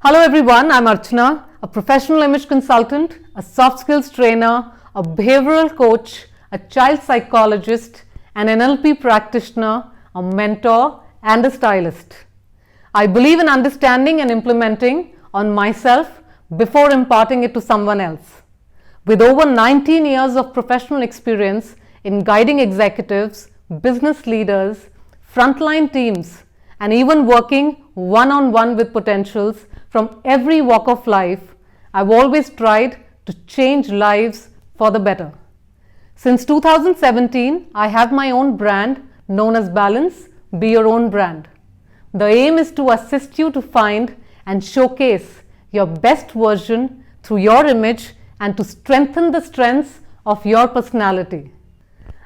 Hello everyone, I'm Archana, a professional image consultant, a soft skills trainer, a behavioral coach, a child psychologist, an NLP practitioner, a mentor, and a stylist. I believe in understanding and implementing on myself before imparting it to someone else. With over 19 years of professional experience in guiding executives, business leaders, frontline teams, and even working one-on-one with potentials from every walk of life, I've always tried to change lives for the better. Since 2017, I have my own brand known as Balance, Be Your Own Brand. The aim is to assist you to find and showcase your best version through your image and to strengthen the strengths of your personality.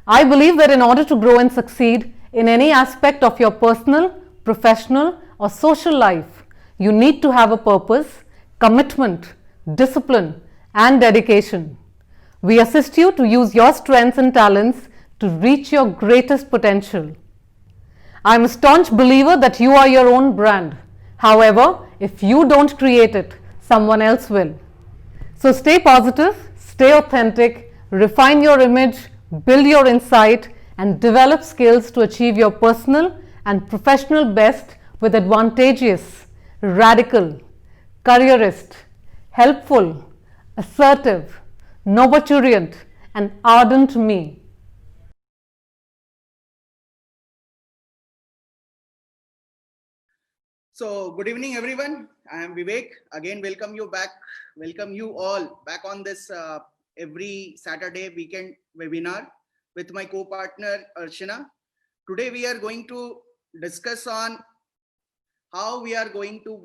I believe that in order to grow and succeed in any aspect of your personal, professional, or social life, you need to have a purpose, commitment, discipline, and dedication. We assist you to use your strengths and talents to reach your greatest potential. I am a staunch believer that you are your own brand. However, if you don't create it, someone else will. So stay positive, stay authentic, refine your image, build your insight, and develop skills to achieve your personal and professional best with advantageous, radical, careerist, helpful, assertive, nurturant, and ardent me. So, good evening, everyone. I am Vivek. Again, welcome you all back on this every Saturday weekend webinar with my co-partner Archana. Today, we are going to discuss on how we are going to,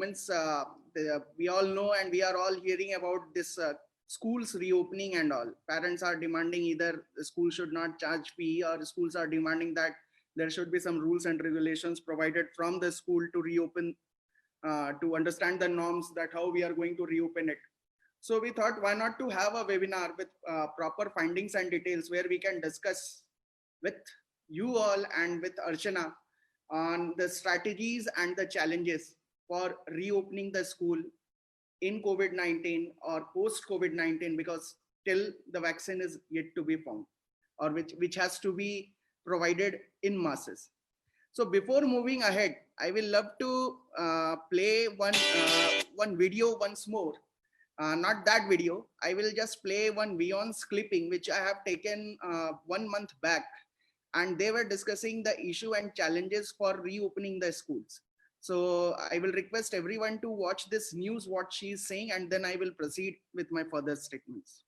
we all know and we are all hearing about this schools reopening and all. Parents are demanding either the school should not charge fee, or schools are demanding that there should be some rules and regulations provided from the school to reopen, to understand the norms that how we are going to reopen it. So we thought, why not to have a webinar with proper findings and details where we can discuss with you all and with Archana on the strategies and the challenges for reopening the school in COVID-19 or post COVID-19, because till the vaccine is yet to be found, or which has to be provided in masses. So before moving ahead, I will love to play one video once more. Not that video. I will just play one Beyond's clipping, which I have taken 1 month back, and they were discussing the issue and challenges for reopening the schools. So I will request everyone to watch this news, what she is saying, and then I will proceed with my further statements.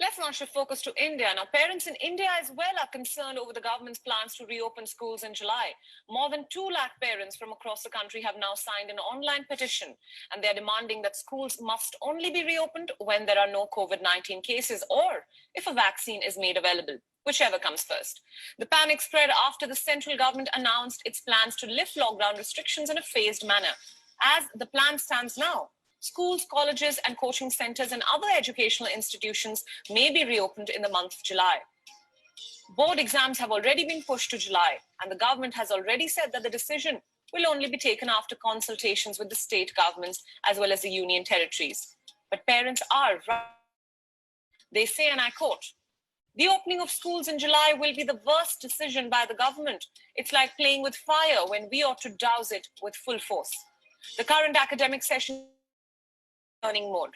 Let's now shift focus to India. Now, parents in India as well are concerned over the government's plans to reopen schools in July. More than 2 lakh parents from across the country have now signed an online petition, and they're demanding that schools must only be reopened when there are no COVID-19 cases or if a vaccine is made available, whichever comes first. The panic spread after the central government announced its plans to lift lockdown restrictions in a phased manner. As the plan stands now, schools, colleges, and coaching centers and other educational institutions may be reopened in the month of July. Board exams have already been pushed to July, and the government has already said that the decision will only be taken after consultations with the state governments as well as the union territories. But parents are right. They say, and I quote, "The opening of schools in July will be the worst decision by the government. It's like playing with fire when we ought to douse it with full force. The current academic session learning mode."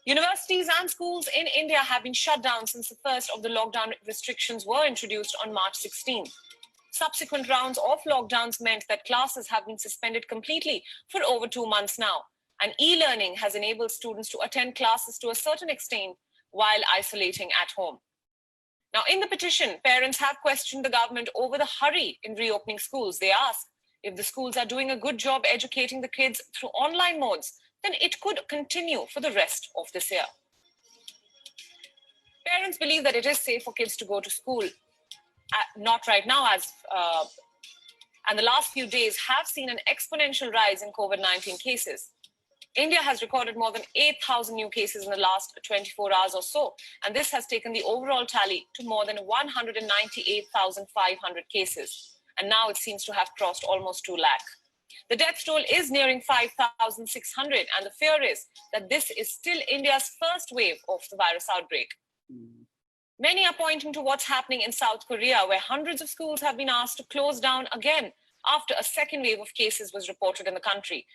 Universities and schools in India have been shut down since the first of the lockdown restrictions were introduced on March 16. Subsequent rounds of lockdowns meant that classes have been suspended completely for over 2 months now, and e-learning has enabled students to attend classes to a certain extent while isolating at home. Now, in the petition, parents have questioned the government over the hurry in reopening schools. They ask if the schools are doing a good job educating the kids through online modes, then it could continue for the rest of this year. Parents believe that it is safe for kids to go to school. Not right now, and the last few days have seen an exponential rise in COVID-19 cases. India has recorded more than 8,000 new cases in the last 24 hours or so, and this has taken the overall tally to more than 198,500 cases. And now it seems to have crossed almost 2 lakh. The death toll is nearing 5,600, and the fear is that this is still India's first wave of the virus outbreak. Many are pointing to what's happening in South Korea, where hundreds of schools have been asked to close down again after a second wave of cases was reported in the country.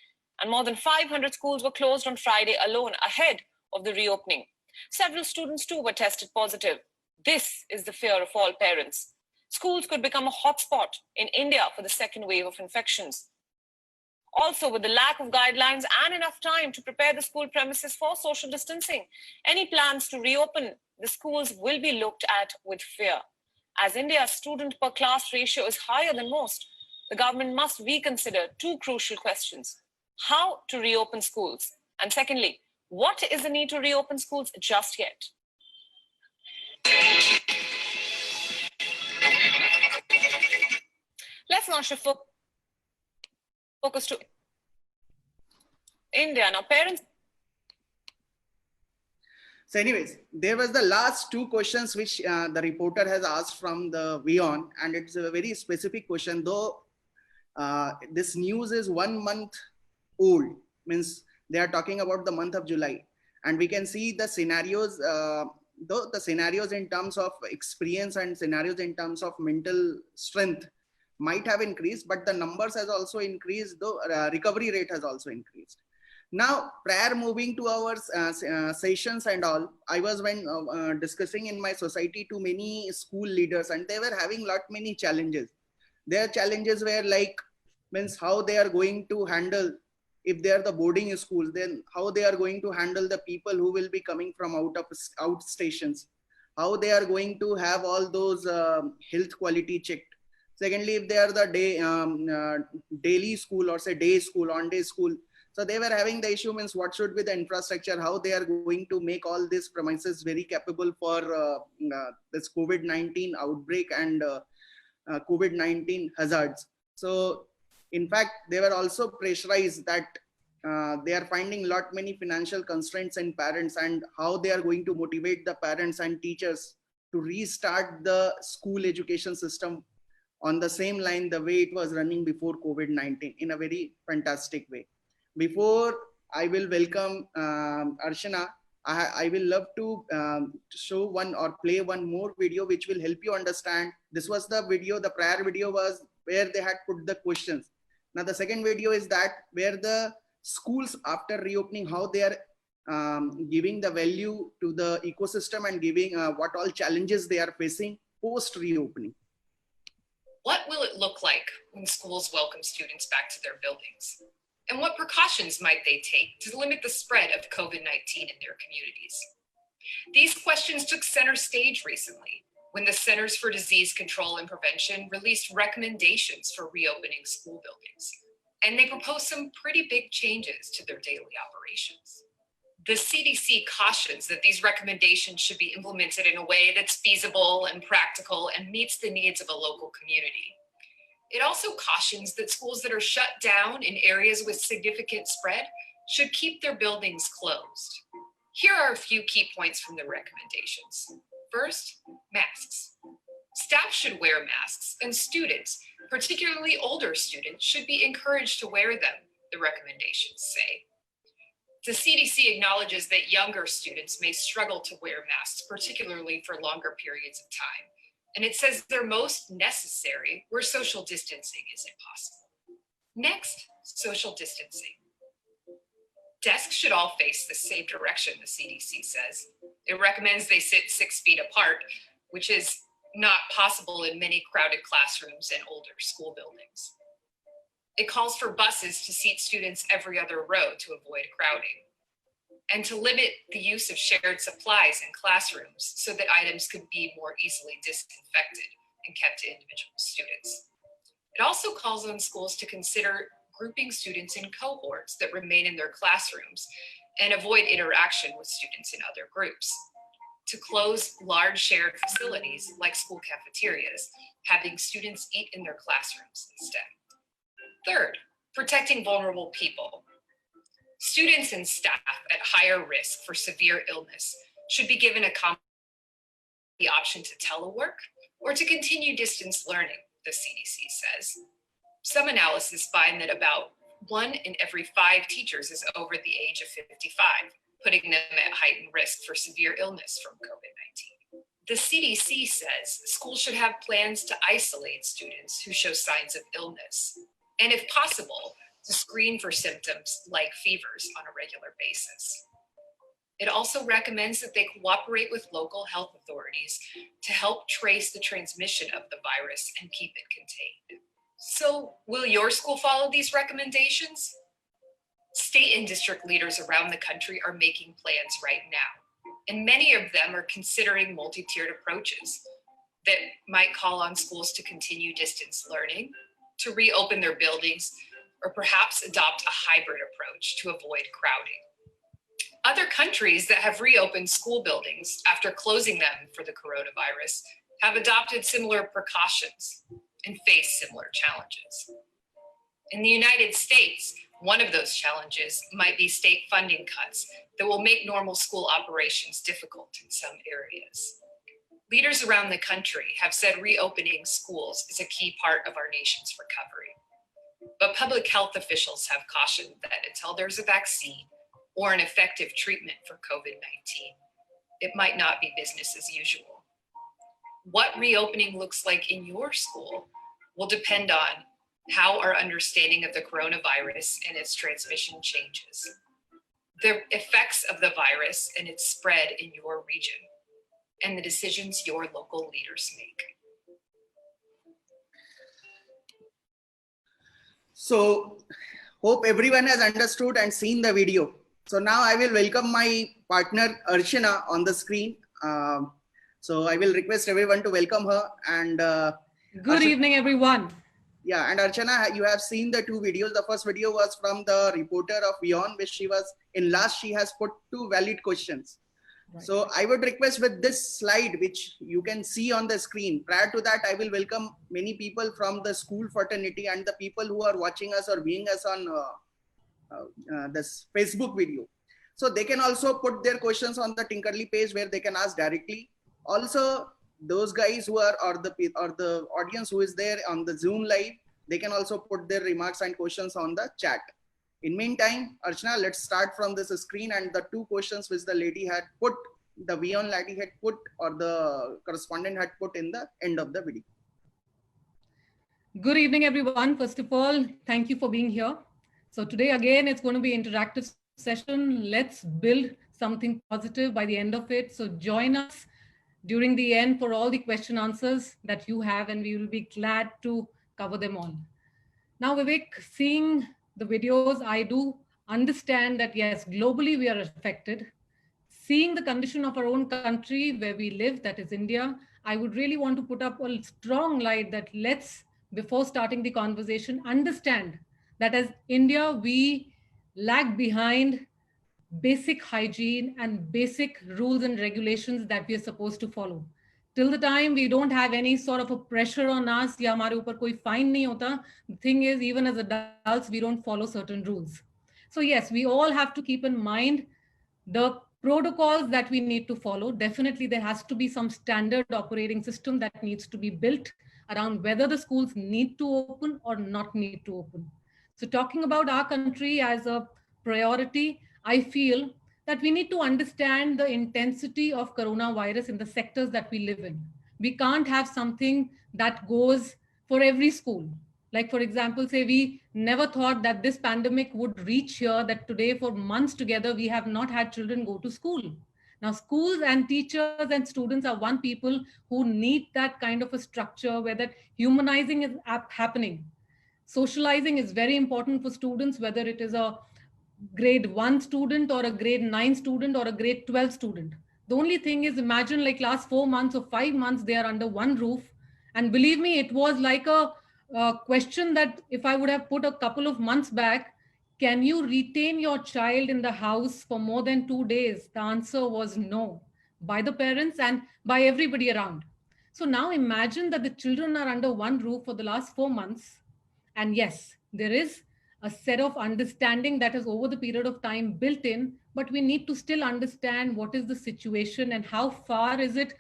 And more than 500 schools were closed on Friday alone ahead of the reopening. Several students too were tested positive. This is the fear of all parents. Schools could become a hotspot in India for the second wave of infections. Also, with the lack of guidelines and enough time to prepare the school premises for social distancing, any plans to reopen the schools will be looked at with fear. As India's student per class ratio is higher than most, the government must reconsider two crucial questions: how to reopen schools, and secondly, what is the need to reopen schools just yet? Let's now shift focus to India. Now, parents. So anyways, there was the last two questions which the reporter has asked from the WION, and it's a very specific question, though this news is 1 month old, means they are talking about the month of July. And we can see the scenarios, though the scenarios in terms of experience and scenarios in terms of mental strength might have increased, but the numbers has also increased, though recovery rate has also increased. Now, prior moving to our sessions and all, I was when discussing in my society to many school leaders, and they were having many challenges. Their challenges were like, means how they are going to handle, if they are the boarding schools, then how they are going to handle the people who will be coming from out stations, how they are going to have all those health quality checked. Secondly, if they are the daily school or say day school, on day school, so they were having the issue, means what should be the infrastructure, how they are going to make all these premises very capable for this COVID-19 outbreak and COVID-19 hazards. So in fact, they were also pressurized that they are finding many financial constraints in parents, and how they are going to motivate the parents and teachers to restart the school education system on the same line, the way it was running before COVID-19, in a very fantastic way. Before I will welcome Archana, I will love to show one or play one more video which will help you understand. This was the video, the prior video was where they had put the questions. Now the second video is that where the schools after reopening, how they are giving the value to the ecosystem and giving what all challenges they are facing post reopening. What will it look like when schools welcome students back to their buildings? And what precautions might they take to limit the spread of COVID-19 in their communities? These questions took center stage recently when the Centers for Disease Control and Prevention released recommendations for reopening school buildings. And they proposed some pretty big changes to their daily operations. The CDC cautions that these recommendations should be implemented in a way that's feasible and practical and meets the needs of a local community. It also cautions that schools that are shut down in areas with significant spread should keep their buildings closed. Here are a few key points from the recommendations. First, masks. Staff should wear masks, and students, particularly older students, should be encouraged to wear them, the recommendations say. The CDC acknowledges that younger students may struggle to wear masks, particularly for longer periods of time. And it says they're most necessary where social distancing isn't possible. Next, social distancing. Desks should all face the same direction, the CDC says. It recommends they sit 6 feet apart, which is not possible in many crowded classrooms and older school buildings. It calls for buses to seat students every other row to avoid crowding, and to limit the use of shared supplies in classrooms so that items could be more easily disinfected and kept to individual students. It also calls on schools to consider grouping students in cohorts that remain in their classrooms and avoid interaction with students in other groups. To close large shared facilities like school cafeterias, having students eat in their classrooms instead. Third, protecting vulnerable people. Students and staff at higher risk for severe illness should be given the option to telework or to continue distance learning, the CDC says. Some analyses find that about 1 in every 5 teachers is over the age of 55, putting them at heightened risk for severe illness from COVID-19. The CDC says schools should have plans to isolate students who show signs of illness, and if possible, to screen for symptoms like fevers on a regular basis. It also recommends that they cooperate with local health authorities to help trace the transmission of the virus and keep it contained. So, will your school follow these recommendations? State and district leaders around the country are making plans right now, and many of them are considering multi-tiered approaches that might call on schools to continue distance learning, to reopen their buildings, or perhaps adopt a hybrid approach to avoid crowding. Other countries that have reopened school buildings after closing them for the coronavirus have adopted similar precautions and face similar challenges. In the United States, one of those challenges might be state funding cuts that will make normal school operations difficult in some areas. Leaders around the country have said reopening schools is a key part of our nation's recovery. But public health officials have cautioned that until there's a vaccine or an effective treatment for COVID-19, it might not be business as usual. What reopening looks like in your school will depend on how our understanding of the coronavirus and its transmission changes, the effects of the virus and its spread in your region, and the decisions your local leaders make. So, hope everyone has understood and seen the video. So now I will welcome my partner Archana on the screen. So I will request everyone to welcome her. And Good evening, everyone. Yeah, and Archana, you have seen the 2 videos. The first video was from the reporter of WION, which she was in last. She has put 2 valid questions. Right. So I would request with this slide, which you can see on the screen. Prior to that, I will welcome many people from the school fraternity and the people who are watching us or viewing us on this Facebook video. So they can also put their questions on the Tinkerly page where they can ask directly. Also, those guys who are or the audience who is there on the Zoom live, they can also put their remarks and questions on the chat. In meantime, Archana, let's start from this screen and the 2 questions which the lady had put, the WION lady had put, or the correspondent had put in the end of the video. Good evening, everyone. First of all, thank you for being here. So today, again, it's going to be an interactive session. Let's build something positive by the end of it. So join us during the end for all the question answers that you have, and we will be glad to cover them all. Now, Vivek, seeing the videos, I do understand that, yes, globally we are affected. Seeing the condition of our own country where we live, that is India, I would really want to put up a strong light that let's, before starting the conversation, understand that as India, we lag behind basic hygiene and basic rules and regulations that we are supposed to follow. Till the time we don't have any sort of a pressure on us, ya hamare upar koi fine nahi hota, the thing is, even as adults, we don't follow certain rules. So yes, we all have to keep in mind the protocols that we need to follow. Definitely there has to be some standard operating system that needs to be built around whether the schools need to open or not need to open. So talking about our country as a priority, I feel that we need to understand the intensity of coronavirus in the sectors that we live in. We can't have something that goes for every school. Like, for example, say we never thought that this pandemic would reach here, that today for months together, we have not had children go to school. Now, schools and teachers and students are one people who need that kind of a structure where that humanizing is happening. Socializing is very important for students, whether it is a grade 1 student or a grade 9 student or a grade 12 student. The only thing is, imagine like last 4 months or 5 months, they are under one roof. And believe me, it was like a question that if I would have put a couple of months back, can you retain your child in the house for more than 2 days? The answer was no, by the parents and by everybody around. So now imagine that the children are under one roof for the last 4 months. And yes, there is a set of understanding that is over the period of time built in, but we need to still understand what is the situation and how far is it,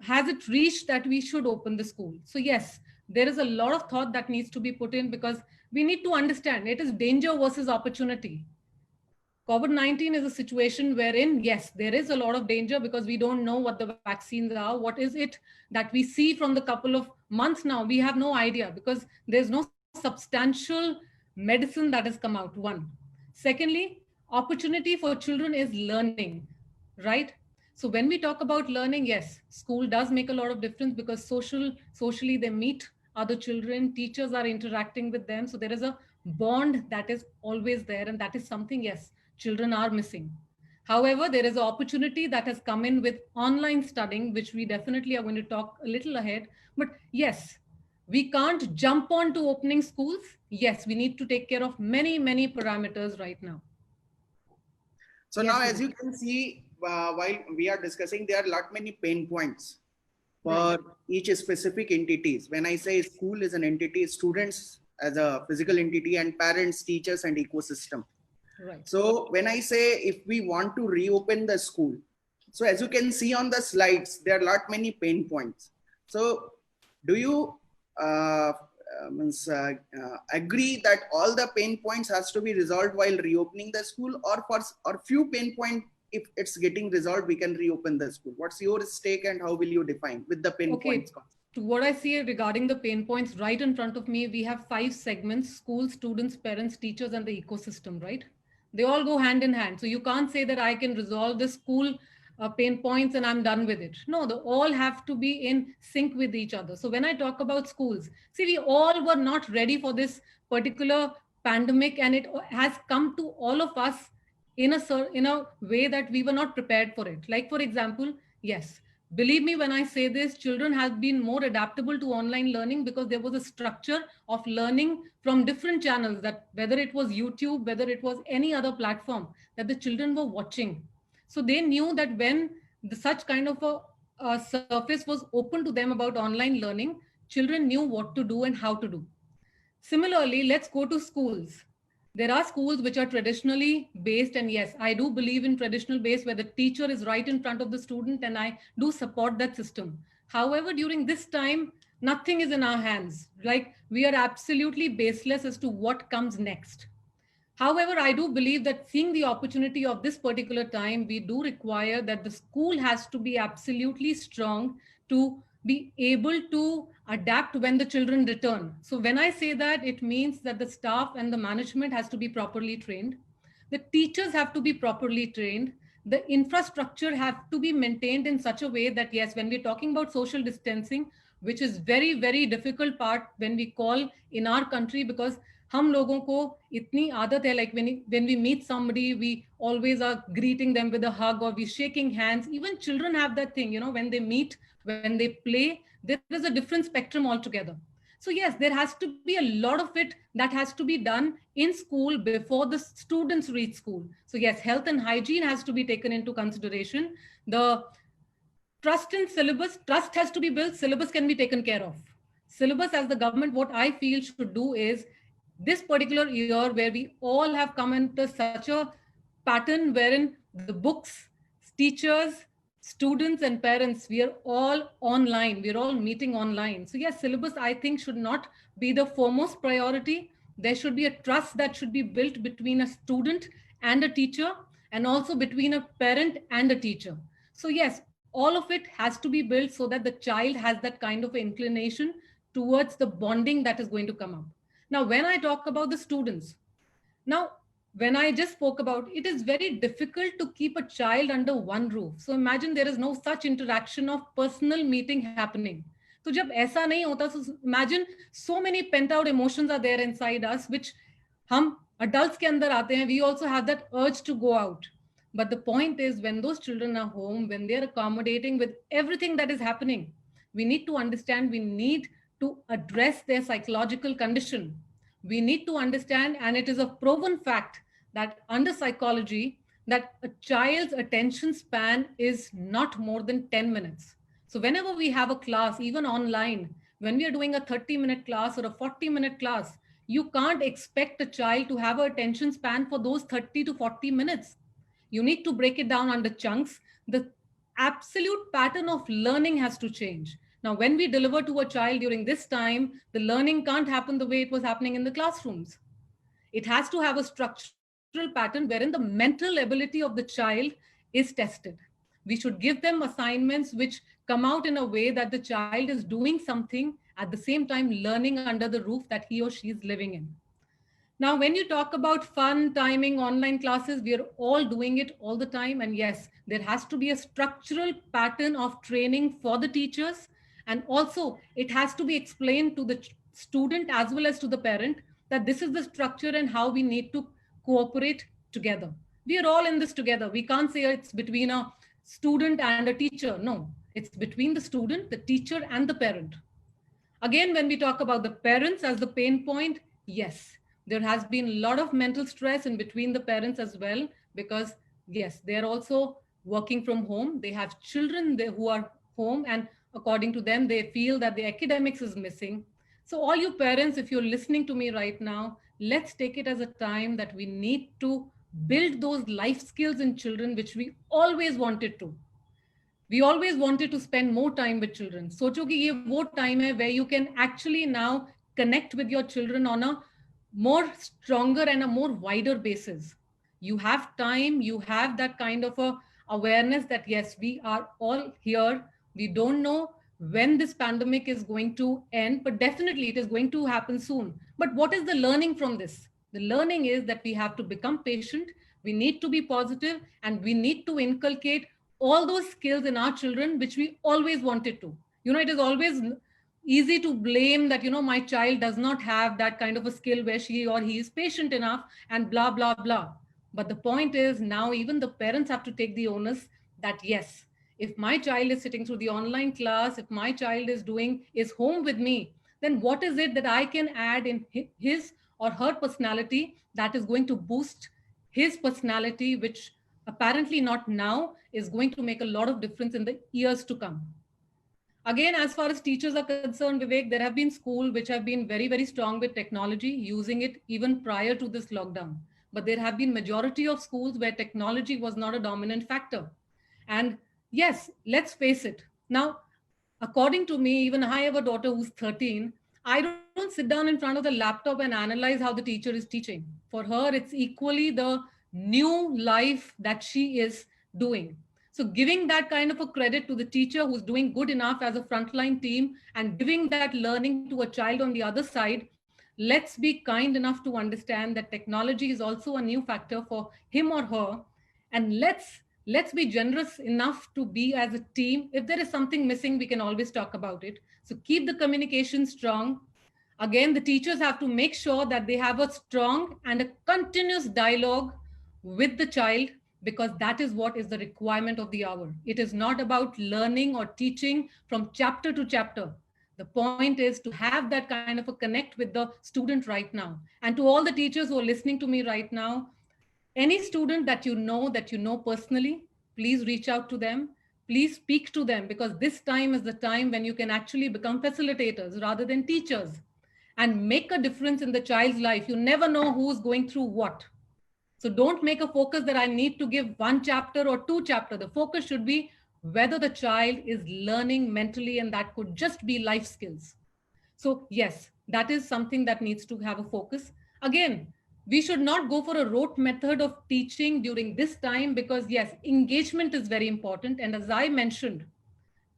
has it reached that we should open the school. So yes, there is a lot of thought that needs to be put in, because we need to understand it is danger versus opportunity. COVID-19 is a situation wherein, yes, there is a lot of danger because we don't know what the vaccines are. What is it that we see from the couple of months now? We have no idea because there's no substantial medicine that has come out, one. Secondly, opportunity for children is learning, right? So when we talk about learning, yes, school does make a lot of difference because socially they meet other children, teachers are interacting with them. So there is a bond that is always there, and that is something, yes, children are missing. However, there is an opportunity that has come in with online studying, which we definitely are going to talk a little ahead. But yes, we can't jump on to opening schools. Yes, we need to take care of many, many parameters right now. So Yes, now, as Vivek. you can see, while we are discussing, there are a lot many pain points for Right. each specific entities. When I say school is an entity, students as a physical entity, and parents, teachers, and ecosystem. Right. So when I say if we want to reopen the school, so as you can see on the slides, there are a lot many pain points. So do you agree that all the pain points has to be resolved while reopening the school, or few pain points, if it's getting resolved, we can reopen the school? What's your stake and how will you define with the pain Okay. points? To what I see regarding the pain points right in front of me, we have 5 segments: schools, students, parents, teachers, and the ecosystem, right? They all go hand in hand. So you can't say that I can resolve the school pain points and I'm done with it. No, they all have to be in sync with each other. So when I talk about schools, see, we all were not ready for this particular pandemic, and it has come to all of us in a way that we were not prepared for it. Like, for example, yes, believe me when I say this, children have been more adaptable to online learning because there was a structure of learning from different channels, that whether it was YouTube, whether it was any other platform that the children were watching. So they knew that when such kind of a surface was open to them about online learning, children knew what to do and how to do. Similarly, let's go to schools. There are schools which are traditionally based, and yes, I do believe in traditional based where the teacher is right in front of the student, and I do support that system. However, during this time, nothing is in our hands. Like, we are absolutely baseless as to what comes next. However, I do believe that seeing the opportunity of this particular time, we do require that the school has to be absolutely strong to be able to adapt when the children return. So when I say that, it means that the staff and the management has to be properly trained. The teachers have to be properly trained. The infrastructure have to be maintained in such a way that, yes, when we're talking about social distancing, which is very, very difficult part when we call in our country, because हम लोगों को इतनी आदत है, like when we meet somebody, we always are greeting them with a hug or we shaking hands. Even children have that thing, when they meet, when they play, there is a different spectrum altogether. So yes, there has to be a lot of it that has to be done in school before the students reach school. So yes, health and hygiene has to be taken into consideration. The trust in syllabus, trust has to be built, syllabus can be taken care of. Syllabus, as the government, what I feel should do is, this particular year where we all have come into such a pattern wherein the books, teachers, students, and parents, we are all online, we're all meeting online. So yes, syllabus, I think, should not be the foremost priority. There should be a trust that should be built between a student and a teacher, and also between a parent and a teacher. So yes, all of it has to be built so that the child has that kind of inclination towards the bonding that is going to come up. Now, when I talk about the students, now, when I just spoke about, it is very difficult to keep a child under one roof. So imagine there is no such interaction of personal meeting happening. So जब ऐसा नहीं होता, so imagine so many pent out emotions are there inside us, which हम adults के अंदर आते हैं, we also have that urge to go out. But the point is, when those children are home, when they're accommodating with everything that is happening, we need to understand, we need to address their psychological condition. We need to understand, and it is a proven fact that under psychology, that a child's attention span is not more than 10 minutes. So whenever we have a class, even online, when we are doing a 30-minute class or a 40-minute class, You can't expect a child to have an attention span for those 30 to 40 minutes. You need to break it down under chunks. The absolute pattern of learning has to change. Now, when we deliver to a child during this time, the learning can't happen the way it was happening in the classrooms. It has to have a structural pattern wherein the mental ability of the child is tested. We should give them assignments which come out in a way that the child is doing something at the same time learning under the roof that he or she is living in. Now, when you talk about fun, timing, online classes, we are all doing it all the time. And yes, there has to be a structural pattern of training for the teachers. And also, it has to be explained to the student as well as to the parent that this is the structure and how we need to cooperate together. We are all in this together. We can't say it's between a student and a teacher. No, it's between the student, the teacher, and the parent. Again, when we talk about the parents as the pain point, yes, there has been a lot of mental stress in between the parents as well, because yes, they're also working from home. They have children who are home, and according to them, they feel that the academics is missing. So all you parents, if you're listening to me right now, let's take it as a time that we need to build those life skills in children, which we always wanted to. We always wanted to spend more time with children. सोचो कि ये वो time है where you can actually now connect with your children on a more stronger and a more wider basis. You have time, you have that kind of a awareness that yes, we are all here. We don't know when this pandemic is going to end, but definitely it is going to happen soon. But what is the learning from this? The learning is that we have to become patient, we need to be positive, and we need to inculcate all those skills in our children, which we always wanted to. It is always easy to blame that, my child does not have that kind of a skill where she or he is patient enough and blah, blah, blah. But the point is now even the parents have to take the onus that yes, if my child is sitting through the online class, if my child is home with me, then what is it that I can add in his or her personality that is going to boost his personality, which apparently not now, is going to make a lot of difference in the years to come. Again, as far as teachers are concerned, Vivek, there have been schools which have been very, very strong with technology, using it even prior to this lockdown. But there have been majority of schools where technology was not a dominant factor. And yes, let's face it. Now, according to me, even I have a daughter who's 13. I don't sit down in front of the laptop and analyze how the teacher is teaching. For her, it's equally the new life that she is doing. So giving that kind of a credit to the teacher who's doing good enough as a frontline team and giving that learning to a child on the other side, let's be kind enough to understand that technology is also a new factor for him or her. And let's be generous enough to be as a team. If there is something missing, we can always talk about it. So keep the communication strong. Again, the teachers have to make sure that they have a strong and a continuous dialogue with the child, because that is what is the requirement of the hour. It is not about learning or teaching from chapter to chapter. The point is to have that kind of a connect with the student right now. And to all the teachers who are listening to me right now, any student that you know personally, please reach out to them. Please speak to them, because this time is the time when you can actually become facilitators rather than teachers and make a difference in the child's life. You never know who's going through what. So don't make a focus that I need to give 1 chapter or 2 chapters. The focus should be whether the child is learning mentally, and that could just be life skills. So yes, that is something that needs to have a focus. Again, we should not go for a rote method of teaching during this time, because yes, engagement is very important. And as I mentioned,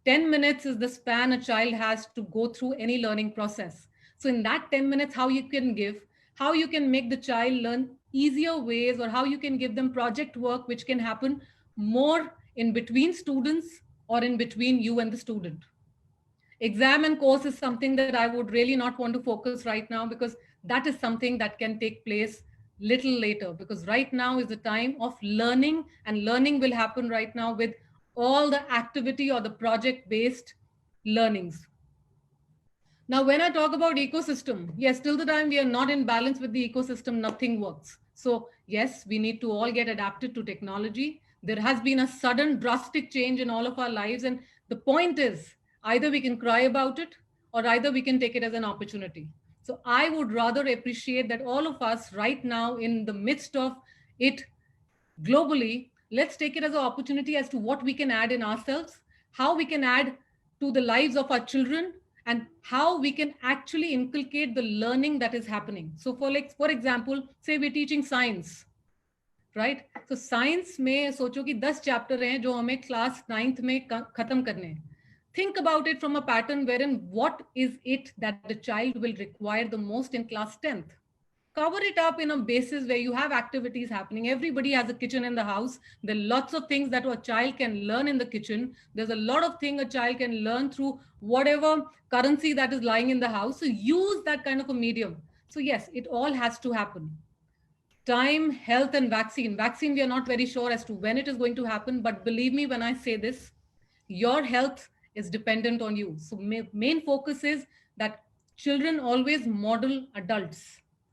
10 minutes is the span a child has to go through any learning process. So in that 10 minutes, how you can make the child learn easier ways, or how you can give them project work, which can happen more in between students or in between you and the student. Exam and course is something that I would really not want to focus right now, because that is something that can take place little later, because right now is the time of learning, and learning will happen right now with all the activity or the project-based learnings. Now, when I talk about ecosystem, yes, till the time we are not in balance with the ecosystem, nothing works. So yes, we need to all get adapted to technology. There has been a sudden drastic change in all of our lives. And the point is, either we can cry about it, or either we can take it as an opportunity. So I would rather appreciate that all of us right now in the midst of it globally, let's take it as an opportunity as to what we can add in ourselves, how we can add to the lives of our children, and how we can actually inculcate the learning that is happening. So for example, say we're teaching science, right तो science में सोचो कि 10 chapter हैं जो हमें class 9th में खत्म करने हैं. Think about it from a pattern wherein what is it that the child will require the most in class 10th. Cover it up in a basis where you have activities happening. Everybody has a kitchen in the house. There are lots of things that a child can learn in the kitchen. There's a lot of things a child can learn through whatever currency that is lying in the house. So use that kind of a medium. So yes, it all has to happen. Time, health, and vaccine. Vaccine, we are not very sure as to when it is going to happen, but believe me when I say this, your health is dependent on you. So main focus is that children always model adults.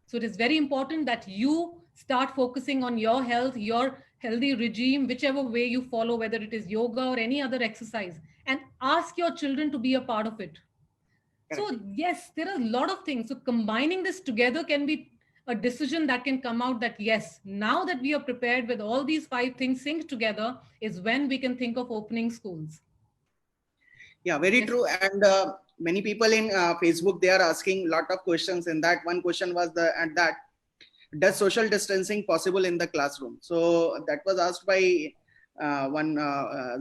So it is very important that you start focusing on your health, your healthy regime, whichever way you follow, whether it is yoga or any other exercise, and ask your children to be a part of it. So yes, there are a lot of things. So combining this together can be a decision that can come out that yes, now that we are prepared with all these 5 things synced together is when we can think of opening schools. Yeah, very yes. True. And many people in Facebook, they are asking a lot of questions. And that one question was does social distancing possible in the classroom? So that was asked by one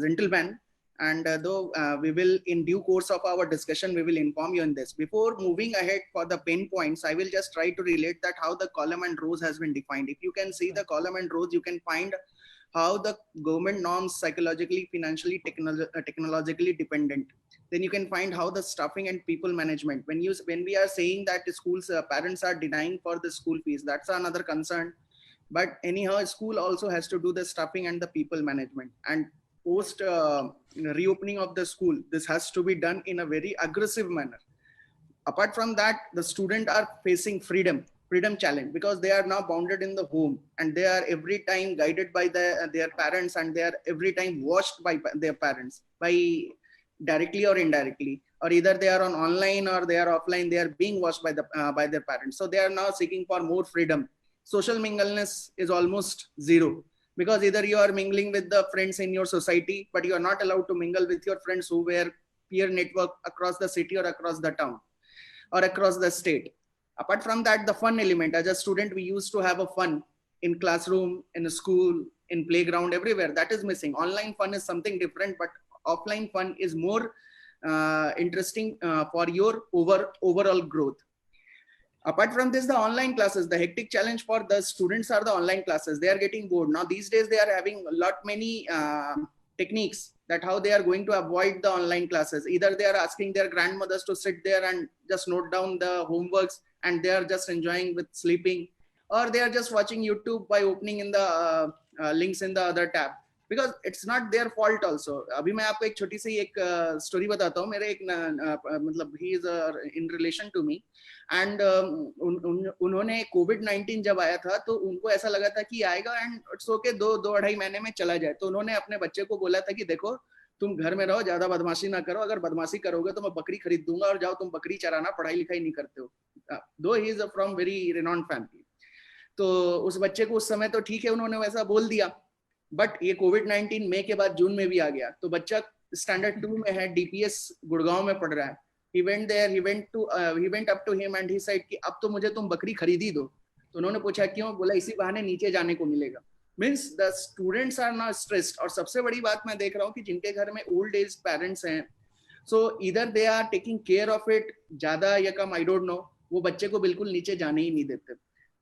gentleman. And though we will, in due course of our discussion, we will inform you on this. Before moving ahead for the pain points, I will just try to relate that how the column and rows has been defined. If you can see the column and rows, you can find how the government norms psychologically, financially, technologically dependent. Then you can find how the staffing and people management. When we are saying that schools, parents are denying for the school fees, that's another concern. But anyhow, school also has to do the staffing and the people management. And post reopening of the school, this has to be done in a very aggressive manner. Apart from that, the students are facing freedom challenge because they are now bounded in the home and they are every time guided by their parents, and they are every time watched by their parents, by directly or indirectly, or either they are on online or they are offline, they are being watched by their parents. So they are now seeking for more freedom. Social mingleness is almost zero, because either you are mingling with the friends in your society, but you are not allowed to mingle with your friends who were peer network across the city or across the town or across the state. Apart from that, the fun element, as a student, we used to have a fun in classroom, in a school, in playground, everywhere. That is missing. Online fun is something different, but offline fun is more interesting for your overall growth. Apart from this, the online classes, the hectic challenge for the students are the online classes. They are getting bored. Now, these days, they are having many techniques that how they are going to avoid the online classes. Either they are asking their grandmothers to sit there and just note down the homeworks, and they are just enjoying with sleeping, or they are just watching YouTube by opening in the links in the other tab. Because it's not their fault also. अभी मैं आपको एक छोटी सी एक story बताता हूँ. मेरे एक मतलब he is in relation to me, and उन्होंने COVID-19 जब आया था तो उनको ऐसा लगा था कि आएगा and it's okay 2-2.5 महीने में चला जाए. तो उन्होंने अपने बच्चे को बोला था कि देखो तुम घर में रहो, ज्यादा बदमाशी ना करो, अगर बदमाशी करोगे तो मैं बकरी खरीद दूंगा और जाओ तुम बकरी चराना, पढ़ाई लिखाई नहीं करते हो. Though he is from very renowned family. तो उस बच्चे को उस समय तो ठीक है उन्होंने वैसा बोल दिया, बट ये कोविड-19 मई के बाद जून में भी आ गया. तो बच्चा स्टैंडर्ड 2 में है, डीपीएस गुड़गांव में पढ़ रहा है. he went up to him and he said कि अब तो मुझे तुम बकरी खरीद ही दो. तो उन्होंने पूछा क्यों? बोला इसी बहाने नीचे जाने को मिलेगा. Means the students are not stressed. और सबसे बड़ी बात मैं देख रहा हूँ कि जिनके घर में ओल्ड एज पेरेंट्स हैं, सो इधर they are taking care of it, ज्यादा या कम आई डोंट नो, वो बच्चे को बिल्कुल नीचे जाने ही नहीं देते.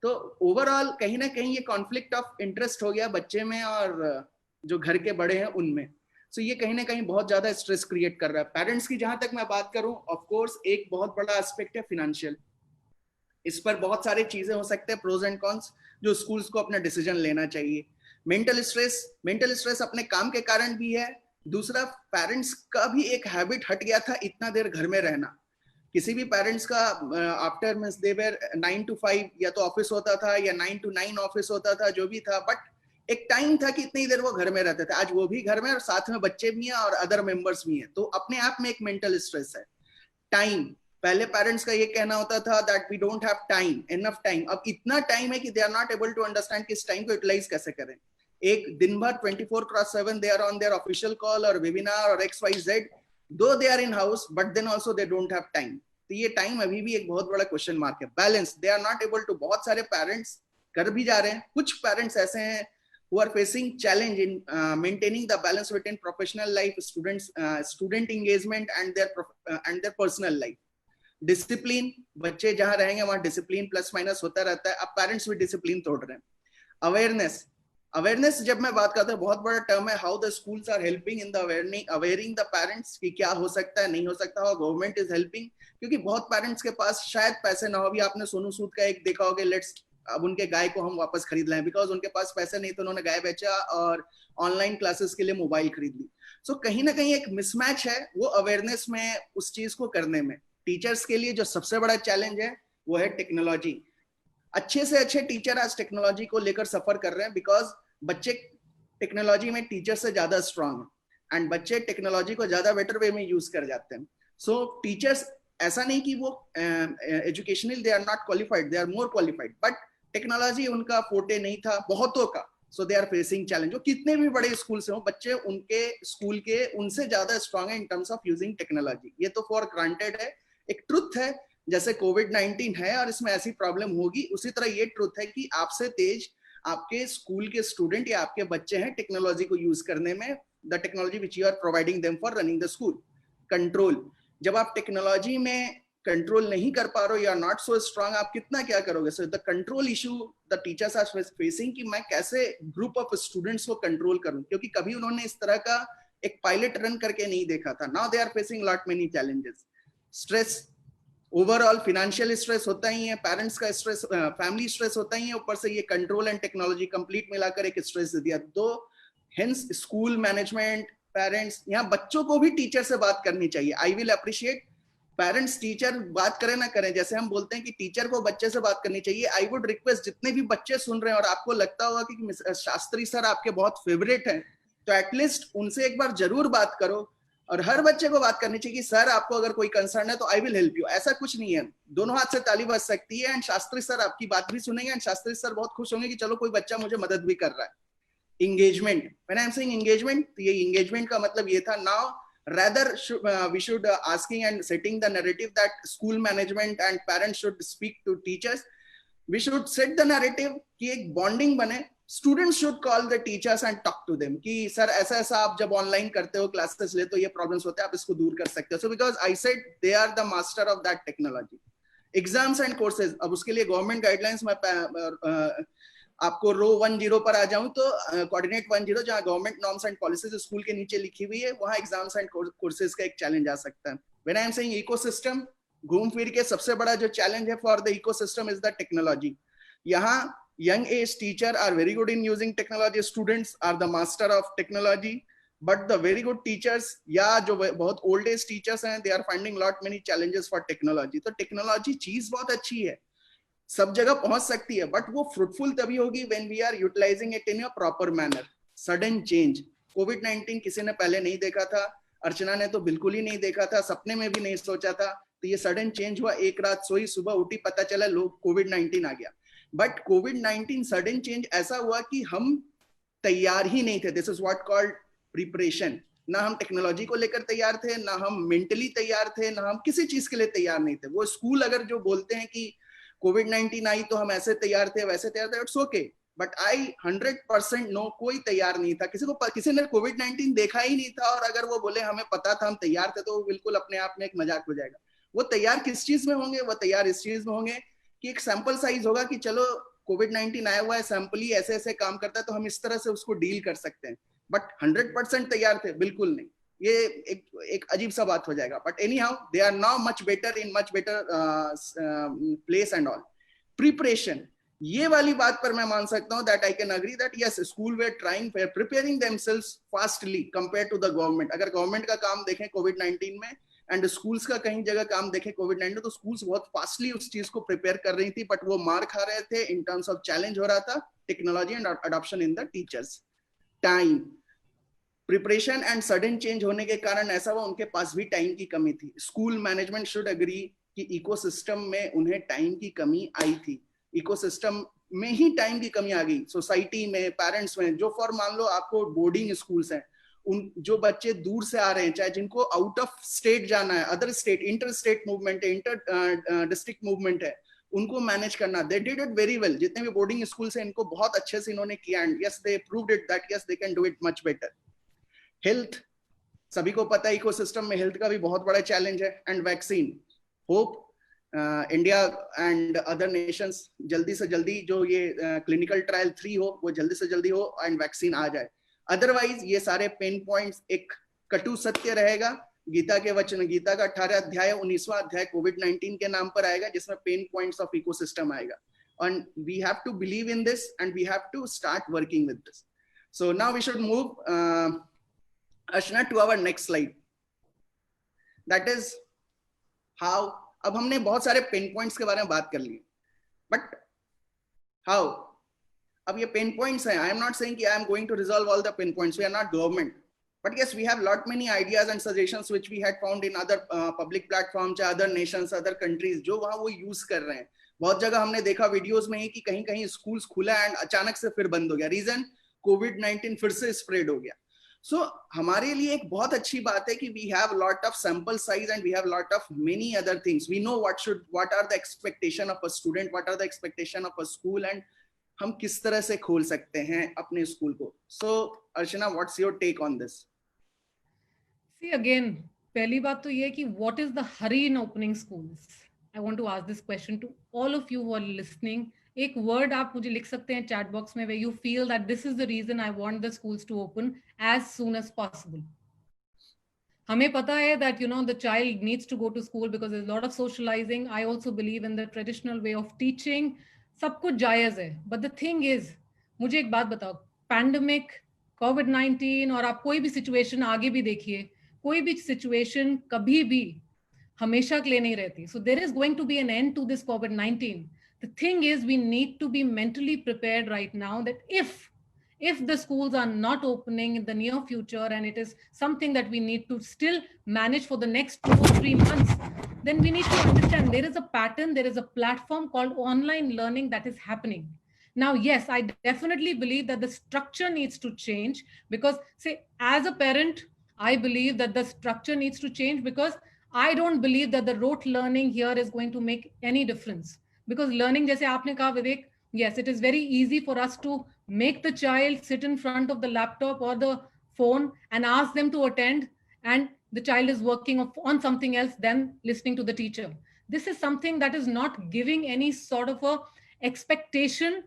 तो ओवरऑल कहीं ना कहीं ये कॉन्फ्लिक्ट ऑफ इंटरेस्ट हो गया बच्चे में और जो घर के बड़े हैं उनमें. सो ये कहीं ना कहीं बहुत ज्यादा स्ट्रेस क्रिएट कर रहा है. पेरेंट्स की जहां तक मैं बात करूं, ऑफ कोर्स एक बहुत बड़ा एस्पेक्ट है फिनेंशियल. इस पर बहुत सारी चीजें हो सकते हैं, प्रोज एंड कॉन्स, जो स्कूल्स को अपना डिसीजन लेना चाहिए. मेंटल स्ट्रेस अपने काम के कारण भी है. दूसरा, पेरेंट्स का भी एक हैबिट हट गया था इतना देर घर में रहना. किसी भी पेरेंट्स का after means they were 9 to 5 या तो ऑफिस होता था या 9 to 9 ऑफिस होता था, जो भी था, बट एक टाइम था कि इतनी देर वो घर में रहते थे. आज वो भी घर में और साथ में बच्चे भी हैं और अदर मेंबर्स भी हैं. तो अपने आप में एक मेंटल स्ट्रेस है. टाइम, पहले पेरेंट्स का ये कहना होता था that we don't have time, enough time. अब इतना टाइम है कि they are not able to understand कि इस टाइम को यूटिलाइज कैसे करें। एक दिन भर 24/7 they are on their official call और वेबिनार और XYZ, though they are in house but then also they don't have time. तो ये टाइम अभी भी एक बहुत बड़ा क्वेश्चन मार्क है। Balance, they are not able to, बहुत सारे पेरेंट्स कर भी जा रहे हैं, कुछ पेरेंट्स ऐसे हैं who are facing challenge in maintaining the balance between professional life, student engagement and their personal life. Discipline, बच्चे जहां रहेंगे वहां डिसिप्लिन प्लस माइनस होता रहता है। अब पेरेंट्स भी डिसिप्लिन तोड़ रहे हैं। अवेयरनेस, अवेयरनेस जब मैं बात करता हूँ बहुत बड़ा टर्म है। How the schools are helping in the awaring the parents कि क्या हो सकता है, नहीं हो सकता, और गवर्नमेंट इज हेल्पिंग। क्योंकि बहुत पेरेंट्स के पास शायद पैसे ना हो। अभी आपने सोनू सूद का एक देखा होगा, लेट्स अब उनके गाय को हम वापस खरीद लें, बिकॉज उनके पास पैसे नहीं तो उन्होंने गाय बेचा और ऑनलाइन क्लासेस के लिए मोबाइल खरीद ली। सो कहीं ना कहीं एक मिसमैच है वो अवेयरनेस में, उस चीज को करने में। टीचर्स के लिए जो सबसे बड़ा चैलेंज है वो है टेक्नोलॉजी। अच्छे से अच्छे टीचर आज टेक्नोलॉजी को लेकर सफर कर रहे हैं, बिकॉज बच्चे टेक्नोलॉजी में टीचर से ज्यादा स्ट्रांग है एंड बच्चे टेक्नोलॉजी को ज्यादा बेटर वे में यूज कर जाते हैं। सो टीचर्स, ऐसा नहीं कि वो educational they are not qualified, they are more qualified, but technology उनका फोटे नहीं था बहुतों का। So they are facing challenge. कितने भी बड़े स्कूल से हो, बच्चे उनके स्कूल के उनसे ज्यादा स्ट्रांग है in terms of using technology. ये तो फॉर ग्रांटेड है, एक ट्रुथ है। जैसे कोविड-19 है और इसमें ऐसी प्रॉब्लम होगी, उसी तरह ये ट्रुथ है कि आपसे तेज आपके स्कूल के स्टूडेंट या आपके बच्चे हैं टेक्नोलॉजी को यूज करने में, the technology which you are providing them for running the school. Control, जब आप टेक्नोलॉजी में कंट्रोल नहीं कर पा रहे हो, you are not so strong, आप कितना क्या करोगे। So the control issue the teachers are facing कि मैं कैसे ग्रुप ऑफ स्टूडेंट्स को कंट्रोल करूं, क्योंकि कभी उन्होंने इस तरह का एक पायलट रन करके नहीं देखा था। Now they are facing lot many challenges. Stress, overall financial stress होता ही है, पेरेंट्स का स्ट्रेस, फैमिली स्ट्रेस होता ही है, ऊपर से ये कंट्रोल एंड टेक्नोलॉजी कंप्लीट मिलाकर एक स्ट्रेस दे दिया। तो हेंस स्कूल मैनेजमेंट, पेरेंट्स, यहाँ बच्चों को भी टीचर से बात करनी चाहिए। I will appreciate parents teacher बात करें ना करें, जैसे हम बोलते हैं कि टीचर को बच्चे से बात करनी चाहिए, आई वुड रिक्वेस्ट जितने भी बच्चे सुन रहे हैं और आपको लगता होगा कि शास्त्री सर आपके बहुत फेवरेट हैं, तो एटलीस्ट उनसे एक बार जरूर बात करो। और हर बच्चे को बात करनी चाहिए कि सर आपको अगर कोई कंसर्न है तो आई विल हेल्प यू। ऐसा कुछ नहीं है, दोनों हाथ से ताली बज सकती है एंड शास्त्री सर आपकी बात भी सुनेंगे एंड शास्त्री सर बहुत खुश होंगे कि चलो कोई बच्चा मुझे मदद भी कर रहा है। Engagement, when I am saying engagement, तो ये इंगेजमेंट का मतलब ये था, now rather we should asking and setting the narrative that school management and parents should speak to teachers. We should set the narrative कि एक bonding बने, students should call the teachers and talk to them कि sir ऐसा ऐसा आप जब online करते हो क्लासेस ले तो ये प्रॉब्लम्स होते हैं, आप इसको दूर कर सकते हो। So because I said they are the master of that technology. Exams and courses, अब उसके लिए गवर्नमेंट गाइडलाइंस में आपको रो 10 पर आ जाऊं तो कोऑर्डिनेट 10 जहां government norms and policies school के नीचे लिखी हुई है, वहां एग्जाम्स एंड कोर्सेज का एक चैलेंज आ सकता है। When I am saying ecosystem, घूम फिर के सबसे बड़ा जो चैलेंज है for the ecosystem is the technology. यहाँ young age teacher are very good in using technology, students are the master of technology, but the very good teachers या जो बहुत old age teachers हैं, they are finding lot many challenges for technology। तो technology चीज बहुत अच्छी है, सब जगह पहुंच सकती है, बट वो फ्रूटफुल तभी होगी when we are utilising it in a proper manner. Sudden change, कोविड-19 किसी ने पहले नहीं देखा था, अर्चना ने तो बिल्कुल ही नहीं देखा था, सपने में भी नहीं सोचा था। तो ये सडन चेंज हुआ, एक रात सोई, सुबह उठी, पता चला लोग कोविड-19 आ गया। बट कोविड-19 सडन चेंज ऐसा हुआ कि हम तैयार ही नहीं थे। This is what called preparation. ना हम टेक्नोलॉजी को लेकर तैयार थे, ना हम मेंटली तैयार थे, ना हम किसी चीज के लिए तैयार नहीं थे। वो स्कूल अगर जो बोलते हैं कि कोविड-19 आई तो हम ऐसे तैयार थे वैसे तैयार थे, it's okay, but I 100% know, कोई तैयार नहीं था। किसी ने कोविड-19 देखा ही नहीं था, और अगर वो बोले हमें पता था, हम तैयार थे, तो वो बिल्कुल अपने आप में एक मजाक हो जाएगा। वो तैयार किस चीज में होंगे? वो तैयार इस चीज में होंगे कि एक सैंपल साइज होगा कि चलो कोविड-19 आया हुआ है, सैंपल ही ऐसे ऐसे काम करता है, तो हम इस तरह से उसको डील कर सकते हैं। बट 100% तैयार थे? बिल्कुल नहीं। ये एक अजीब सा बात हो जाएगा। But anyhow they are now much better in much better place and all. Preparation, ये वाली बात पर मैं मान सकता हूं that I can agree that yes, school were trying preparing themselves fastly compare to the government. अगर government का काम देखें कोविड-19 में एंड स्कूल्स का कहीं जगह काम देखें कोविड-19, तो स्कूल्स बहुत फास्टली उस चीज को प्रिपेयर कर रही थी, बट वो मार खा रहे थे इन टर्म्स ऑफ चैलेंज हो रहा था technology and adoption in the teachers. Time, preparation and sudden change होने के कारण ऐसा हुआ उनके पास भी टाइम की कमी थी। स्कूल मैनेजमेंट शुड अग्री कि इकोसिस्टम में उन्हें टाइम की कमी आई थी, इकोसिस्टम में ही टाइम की कमी आ गई, सोसाइटी में, पेरेंट्स में, जो फॉर मान लो आपको बोर्डिंग स्कूल्स हैं, उन जो बच्चे दूर से आ रहे हैं, चाहे जिनको आउट ऑफ स्टेट जाना है, other state, inter state movement है, इंटर डिस्ट्रिक्ट मूवमेंट है, उनको मैनेज करना, they did it very well. जितने भी बोर्डिंग स्कूल से इनको बहुत अच्छे से इन्होंने किया, and yes they proved it that yes they can do it much better. Health, सभी को पता है इकोसिस्टम में हेल्थ का भी बहुत बड़ा चैलेंज है, and vaccine, hope India and other Nations जल्दी से जल्दी जो ये क्लिनिकल ट्रायल 3 हो वो जल्दी से जल्दी हो एंड वैक्सीन आ जाए। अदरवाइज ये सारे पेन पॉइंट्स एक कटु सत्य रहेगा। गीता के वचन, गीता का 18 अध्याय 19वां अध्याय कोविड-19 के नाम पर आएगा, जिसमें पेन पॉइंट्स ऑफ इकोसिस्टम आएगा, and we have to believe in this and we have to start working with this. So now we should move Ashna to our next slide, that is how, अब हमने बहुत सारे pen points के बारे में बात कर ली, बट हाउ, अब ये पेन पॉइंट्स हैं, आई एम नॉट सेइंग कि I am going to resolve all the pain points, we are not government, but yes we have lot many ideas and suggestions which we had found in other public platforms, other nations, other countries, जो वहाँ वो use कर रहे हैं। बहुत जगह हमने देखा वीडियोस में ही कि कहीं कहीं स्कूल्स खुला एंड अचानक से फिर बंद हो गया, रीजन कोविड-19 फिर से स्प्रेड हो गया। सो हमारे लिए एक बहुत अच्छी बात है कि we have lot of sample size and we have lot of many other things, we know what are the expectation of a student, what are the expectation of a school, and हम किस तरह से खोल सकते हैं अपने school को। So Archana, what's your take on this? See again, पहली बात तो ये कि what is the hurry in opening schools? I want to ask this question to all of you who are listening. एक word आप मुझे लिख सकते हैं chat box में where you feel that this is the reason I want the schools to open as soon as possible. हमें पता है that the child needs to go to school because there's a lot of socializing. I also believe in the traditional way of teaching. सब कुछ जायज है, but the thing is, मुझे एक बात बताओ, pandemic, COVID-19 और आप कोई भी situation आगे भी देखिए, कोई भी सिचुएशन कभी भी हमेशा के लिए नहीं रहती। So there is going to be an end to this COVID-19. The thing is, we need to be mentally prepared right now that if the schools are not opening in the near future and it is something that we need to still manage for the next 2 or 3 months, then we need to understand there is a pattern, there is a platform called online learning that is happening. Now, yes, I definitely believe that the structure needs to change because, say, as a parent, I believe that the structure needs to change because I don't believe that the rote learning here is going to make any difference. Because learning, जैसे आपने कहा Vivek, yes, it is very easy for us to make the child sit in front of the laptop or the phone and ask them to attend, and the child is working on something else than listening to the teacher. This is something that is not giving any sort of a expectation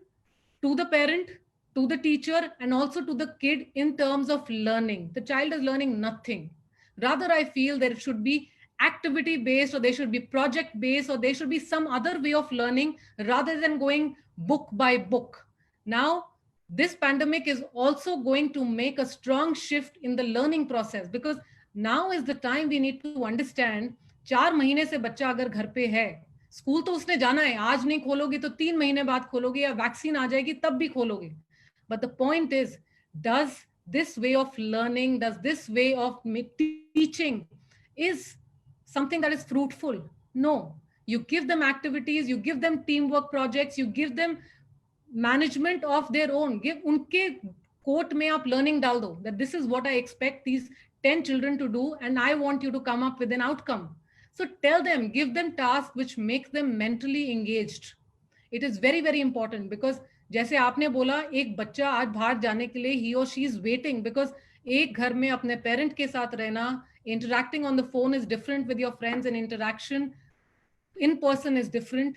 to the parent, to the teacher, and also to the kid in terms of learning. The child is learning nothing. Rather, I feel there should be activity based, or there should be project based, or there should be some other way of learning rather than going book by book. Now, this pandemic is also going to make a strong shift in the learning process because now is the time we need to understand 4 महीने से बच्चा अगर घर पे है, school तो उसने जाना है, आज नहीं खोलोगे तो 3 महीने बाद खोलोगे या वैक्सीन आ जाएगी तब भी खोलोगे। But the point is, does this way of learning, does this way of teaching is something that is fruitful? No. You give them activities, you give them teamwork projects, you give them management of their own. Give उनके coat में आप learning डाल दो that this is what I expect these 10 children to do and I want you to come up with an outcome. So tell them, give them tasks which make them mentally engaged. It is very, very important because जैसे आपने बोला, एक बच्चा आज बाहर जाने के लिए he or she is waiting because एक घर में अपने पेरेंट के साथ रहना, interacting on the phone is different with your friends, and interaction in person is different.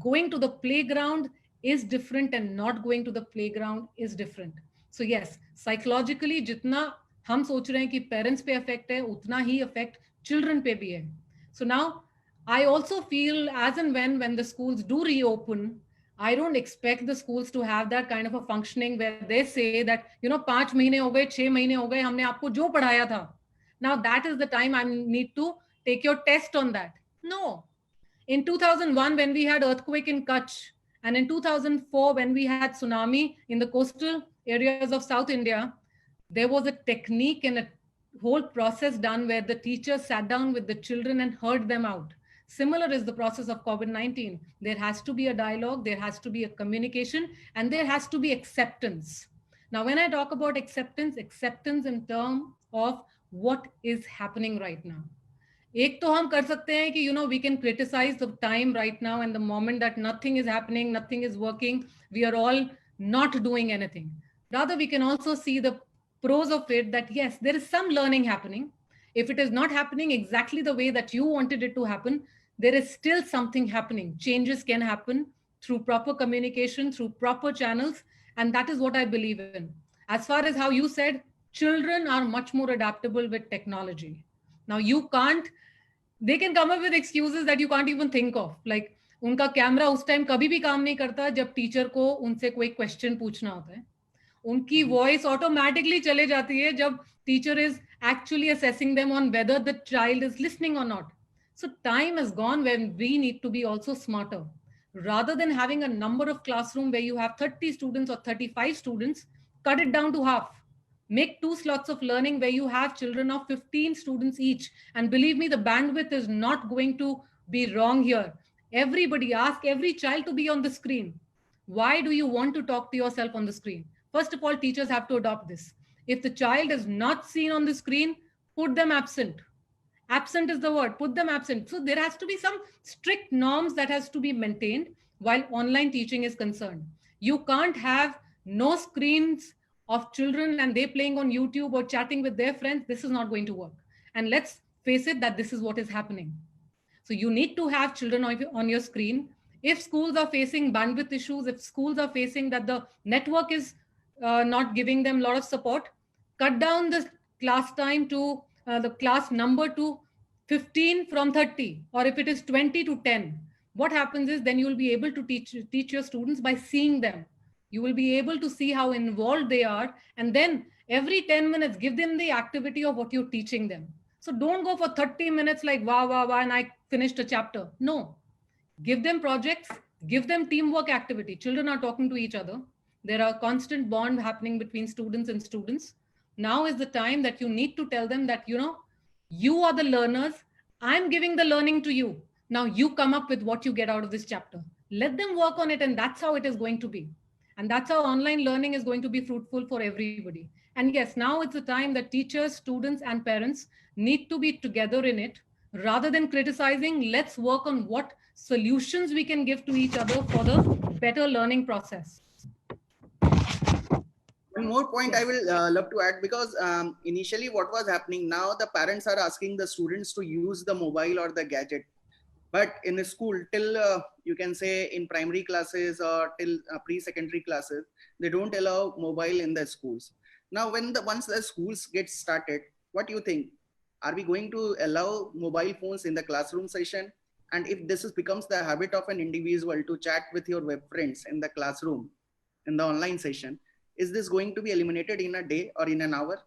Going to the playground is different and not going to the playground is different. So yes, psychologically जितना हम सोच रहे हैं कि parents पे affect है, उतना ही affect children पे भी है. So now I also feel as and when the schools do reopen, I don't expect the schools to have that kind of a functioning where they say that, 5 महीने हो गए, 6 महीने हो गए, हमने आपको जो पढ़ाया था. Now that is the time I need to take your test on that. No. In 2001, when we had earthquake in Kutch, and in 2004, when we had tsunami in the coastal areas of South India, there was a technique and a whole process done where the teacher sat down with the children and heard them out. Similar is the process of COVID-19. There has to be a dialogue, there has to be a communication, and there has to be acceptance. Now, when I talk about acceptance, acceptance in terms of what is happening right now. एक तो हम कर सकते हैं कि we can criticize the time right now and the moment that nothing is happening, nothing is working, we are all not doing anything. Rather, we can also see the pros of it, that yes, there is some learning happening. If it is not happening exactly the way that you wanted it to happen, there is still something happening. Changes can happen through proper communication, through proper channels, and that is what I believe in. As far as how you said, children are much more adaptable with technology. Now they can come up with excuses that you can't even think of. Like, उनका camera उस time कभी भी काम नहीं करता जब teacher को उनसे कोई क्वेश्चन पूछना होता है. उनकी वॉइस ऑटोमेटिकली चले जाती है जब teacher is actually assessing them on whether the child is listening और not. So time has gone when we need to be also smarter. Rather than having a number of classroom where you have 30 students or 35 students, cut it down to half. Make 2 slots of learning where you have children of 15 students each. And believe me, the bandwidth is not going to be wrong here. Everybody, ask every child to be on the screen. Why do you want to talk to yourself on the screen? First of all, teachers have to adopt this. If the child is not seen on the screen, put them absent. Absent is the word, put them absent. So there has to be some strict norms that has to be maintained while online teaching is concerned. You can't have no screens of children and they playing on YouTube or chatting with their friends. This is not going to work. And let's face it, that this is what is happening. So you need to have children on your screen. If schools are facing bandwidth issues, if schools are facing that the network is not giving them a lot of support, cut down the class time to the class number to 15 from 30, or if it is 20 to 10. What happens is then you will be able to teach your students by seeing them. You will be able to see how involved they are, and then every 10 minutes, give them the activity of what you're teaching them. So don't go for 30 minutes like, wow, and I finished a chapter. No, give them projects, give them teamwork activity. Children are talking to each other. There are constant bond happening between students and students. Now is the time that you need to tell them that, you are the learners. I'm giving the learning to you. Now you come up with what you get out of this chapter. Let them work on it, and that's how it is going to be. And that's how online learning is going to be fruitful for everybody. And yes, now it's the time that teachers, students, and parents need to be together in it. Rather than criticizing, let's work on what solutions we can give to each other for the better learning process. One more point I will love to add, because initially what was happening, now the parents are asking the students to use the mobile or the gadget. But in the school, till you can say in primary classes or till pre-secondary classes, they don't allow mobile in the schools. Now, once the schools get started, what do you think? Are we going to allow mobile phones in the classroom session? And if this becomes the habit of an individual to chat with your web friends in the classroom, in the online session, is this going to be eliminated in a day or in an hour?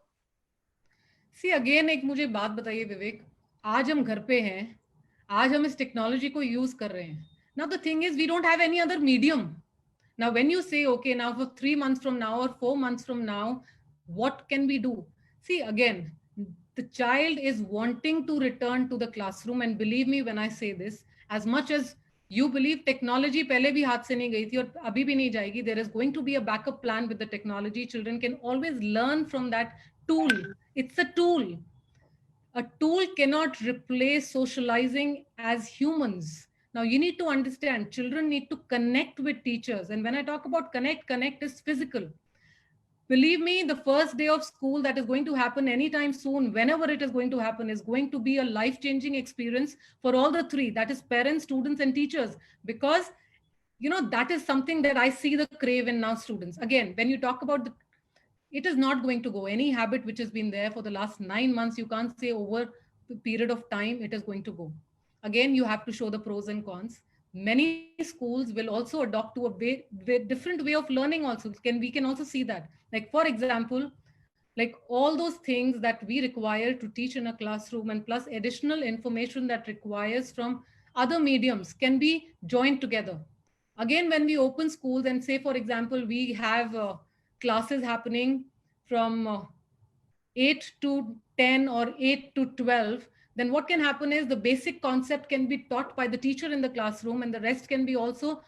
See, again, एक मुझे बात बताइए विवेक, आज हम घर पे हैं, आज हम इस टेक्नोलॉजी को यूज कर रहे हैं. Now the thing is, we don't have any other medium. Now when you say, okay, now for 3 months from now or 4 months from now, what can we do? See, again, the child is wanting to return to the classroom, and believe me when I say this, as much as you believe technology पहले भी हाथ से नहीं गई थी और अभी भी नहीं जाएगी, there is going to be a backup plan with the technology. Children can always learn from that tool. It's a tool. A tool cannot replace socializing as humans. Now you need to understand, children need to connect with teachers. And when I talk about connect is physical. Believe me, the first day of school that is going to happen anytime soon, whenever it is going to happen, is going to be a life-changing experience for all the three, that is parents, students, and teachers. Because, that is something that I see the crave in now students. Again, when you talk about it is not going to go. Any habit which has been there for the last 9 months, you can't say over the period of time it is going to go. Again, you have to show the pros and cons. Many schools will also adopt to a different way of learning also. We can also see that. Like, for example, like all those things that we require to teach in a classroom and plus additional information that requires from other mediums can be joined together. Again, when we open schools and say, for example, we have classes happening from 8 to 10 or 8 to 12, then what can happen is the basic concept can be taught by the teacher in the classroom, and the rest can be also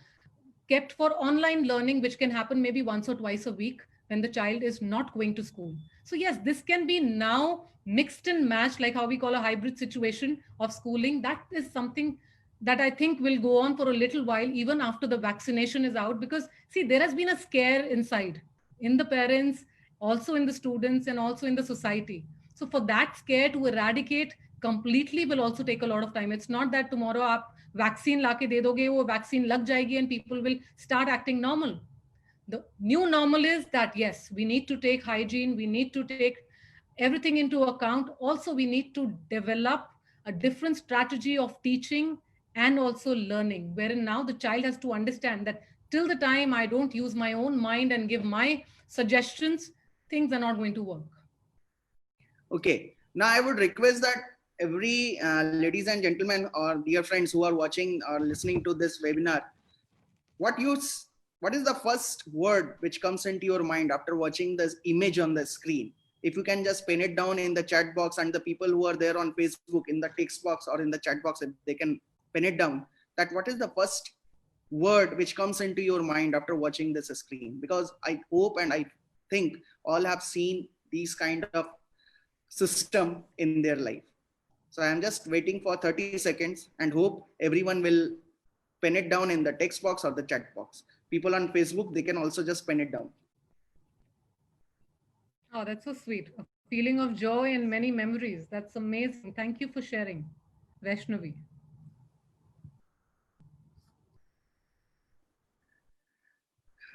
kept for online learning, which can happen maybe once or twice a week when the child is not going to school. So yes, this can be now mixed and matched, like how we call a hybrid situation of schooling. That is something that I think will go on for a little while, even after the vaccination is out, because see, there has been a scare inside, in the parents, also in the students, and also in the society. So for that scare to eradicate completely will also take a lot of time. It's not that tomorrow आप vaccine लाके दे दोगे, वो vaccine लग जाएगी and people will start acting normal. The new normal is that yes, we need to take hygiene, we need to take everything into account. Also, we need to develop a different strategy of teaching and also learning, wherein now the child has to understand that till the time I don't use my own mind and give my suggestions, things are not going to work. Okay, now I would request that every ladies and gentlemen or dear friends who are watching or listening to this webinar, what is the first word which comes into your mind after watching this image on the screen? If you can just pin it down in the chat box, and the people who are there on Facebook in the text box or in the chat box, if they can pin it down, that what is the first word which comes into your mind after watching this screen? Because I hope and I think all have seen these kind of system in their life. So I am just waiting for 30 seconds and hope everyone will pin it down in the text box or the chat box. People on Facebook, they can also just pin it down. Oh, that's so sweet. A feeling of joy and many memories. That's amazing. Thank you for sharing, Vaishnavi.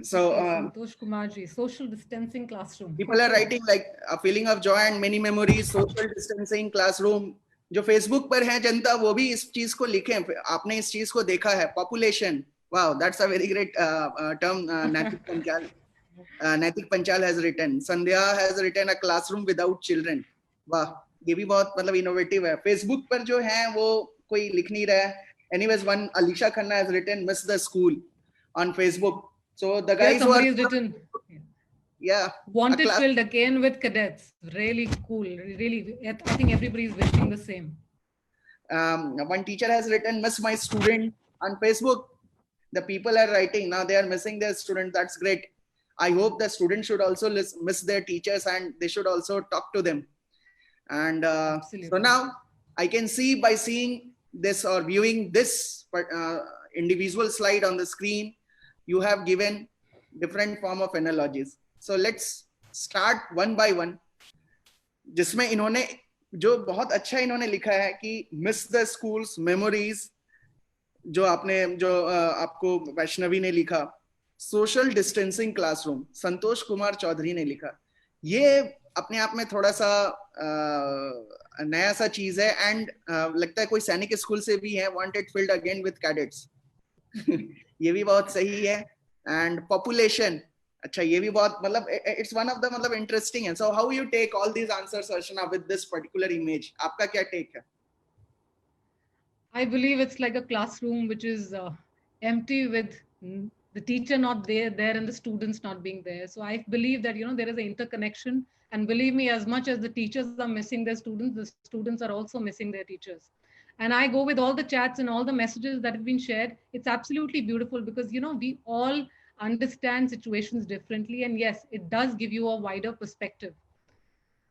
So Santosh Kumarji, social distancing classroom. People are writing like a feeling of joy and many memories, social distancing classroom. जो Facebook पर है जनता, वो भी इस चीज को लिखे, आपने इस चीज को देखा है. Population, wow, that's a very great term. Naitik Panchal has written. Sandhya has written a classroom without children. वाह, ये भी बहुत मतलब इनोवेटिव है. फेसबुक पर जो है वो कोई लिख नहीं रहा है. Anyways, one Alisha Khanna has written "Miss the School" on Facebook. So the guys who are written, yeah, wanted filled again with cadets. Really cool. Really, I think everybody is wishing the same. One teacher has written "Miss my student" on Facebook. The people are writing now they are missing their student. That's great. I hope the students should also miss their teachers and they should also talk to them. And so now I can see, by seeing this or viewing this individual slide on the screen, you have given different form of analogies. So let's start one by one. जिसमें इन्होंने जो बहुत अच्छा इन्होंने लिखा है कि miss the schools memories, जो आपको वैष्णवी ने लिखा, social distancing classroom Santosh Kumar Chaudhary ने लिखा. ये अपने आप में थोड़ा सा नया सा चीज है. एंड लगता है कोई सैनिक स्कूल से भी है, wanted field again with cadets. ये भी बहुत सही है. एंड पॉपुलेशन, अच्छा ये भी बहुत मतलब इट्स वन ऑफ द मतलब इंटरेस्टिंग है. So how you take all these answers Archana with this particular image? आपका क्या टेक है? I believe it's like a classroom which is empty, with the teacher not there and the students not being there. So I believe that, there is an interconnection, and believe me, as much as the teachers are missing their students, the students are also missing their teachers. And I go with all the chats and all the messages that have been shared. It's absolutely beautiful because, we all understand situations differently. And yes, it does give you a wider perspective.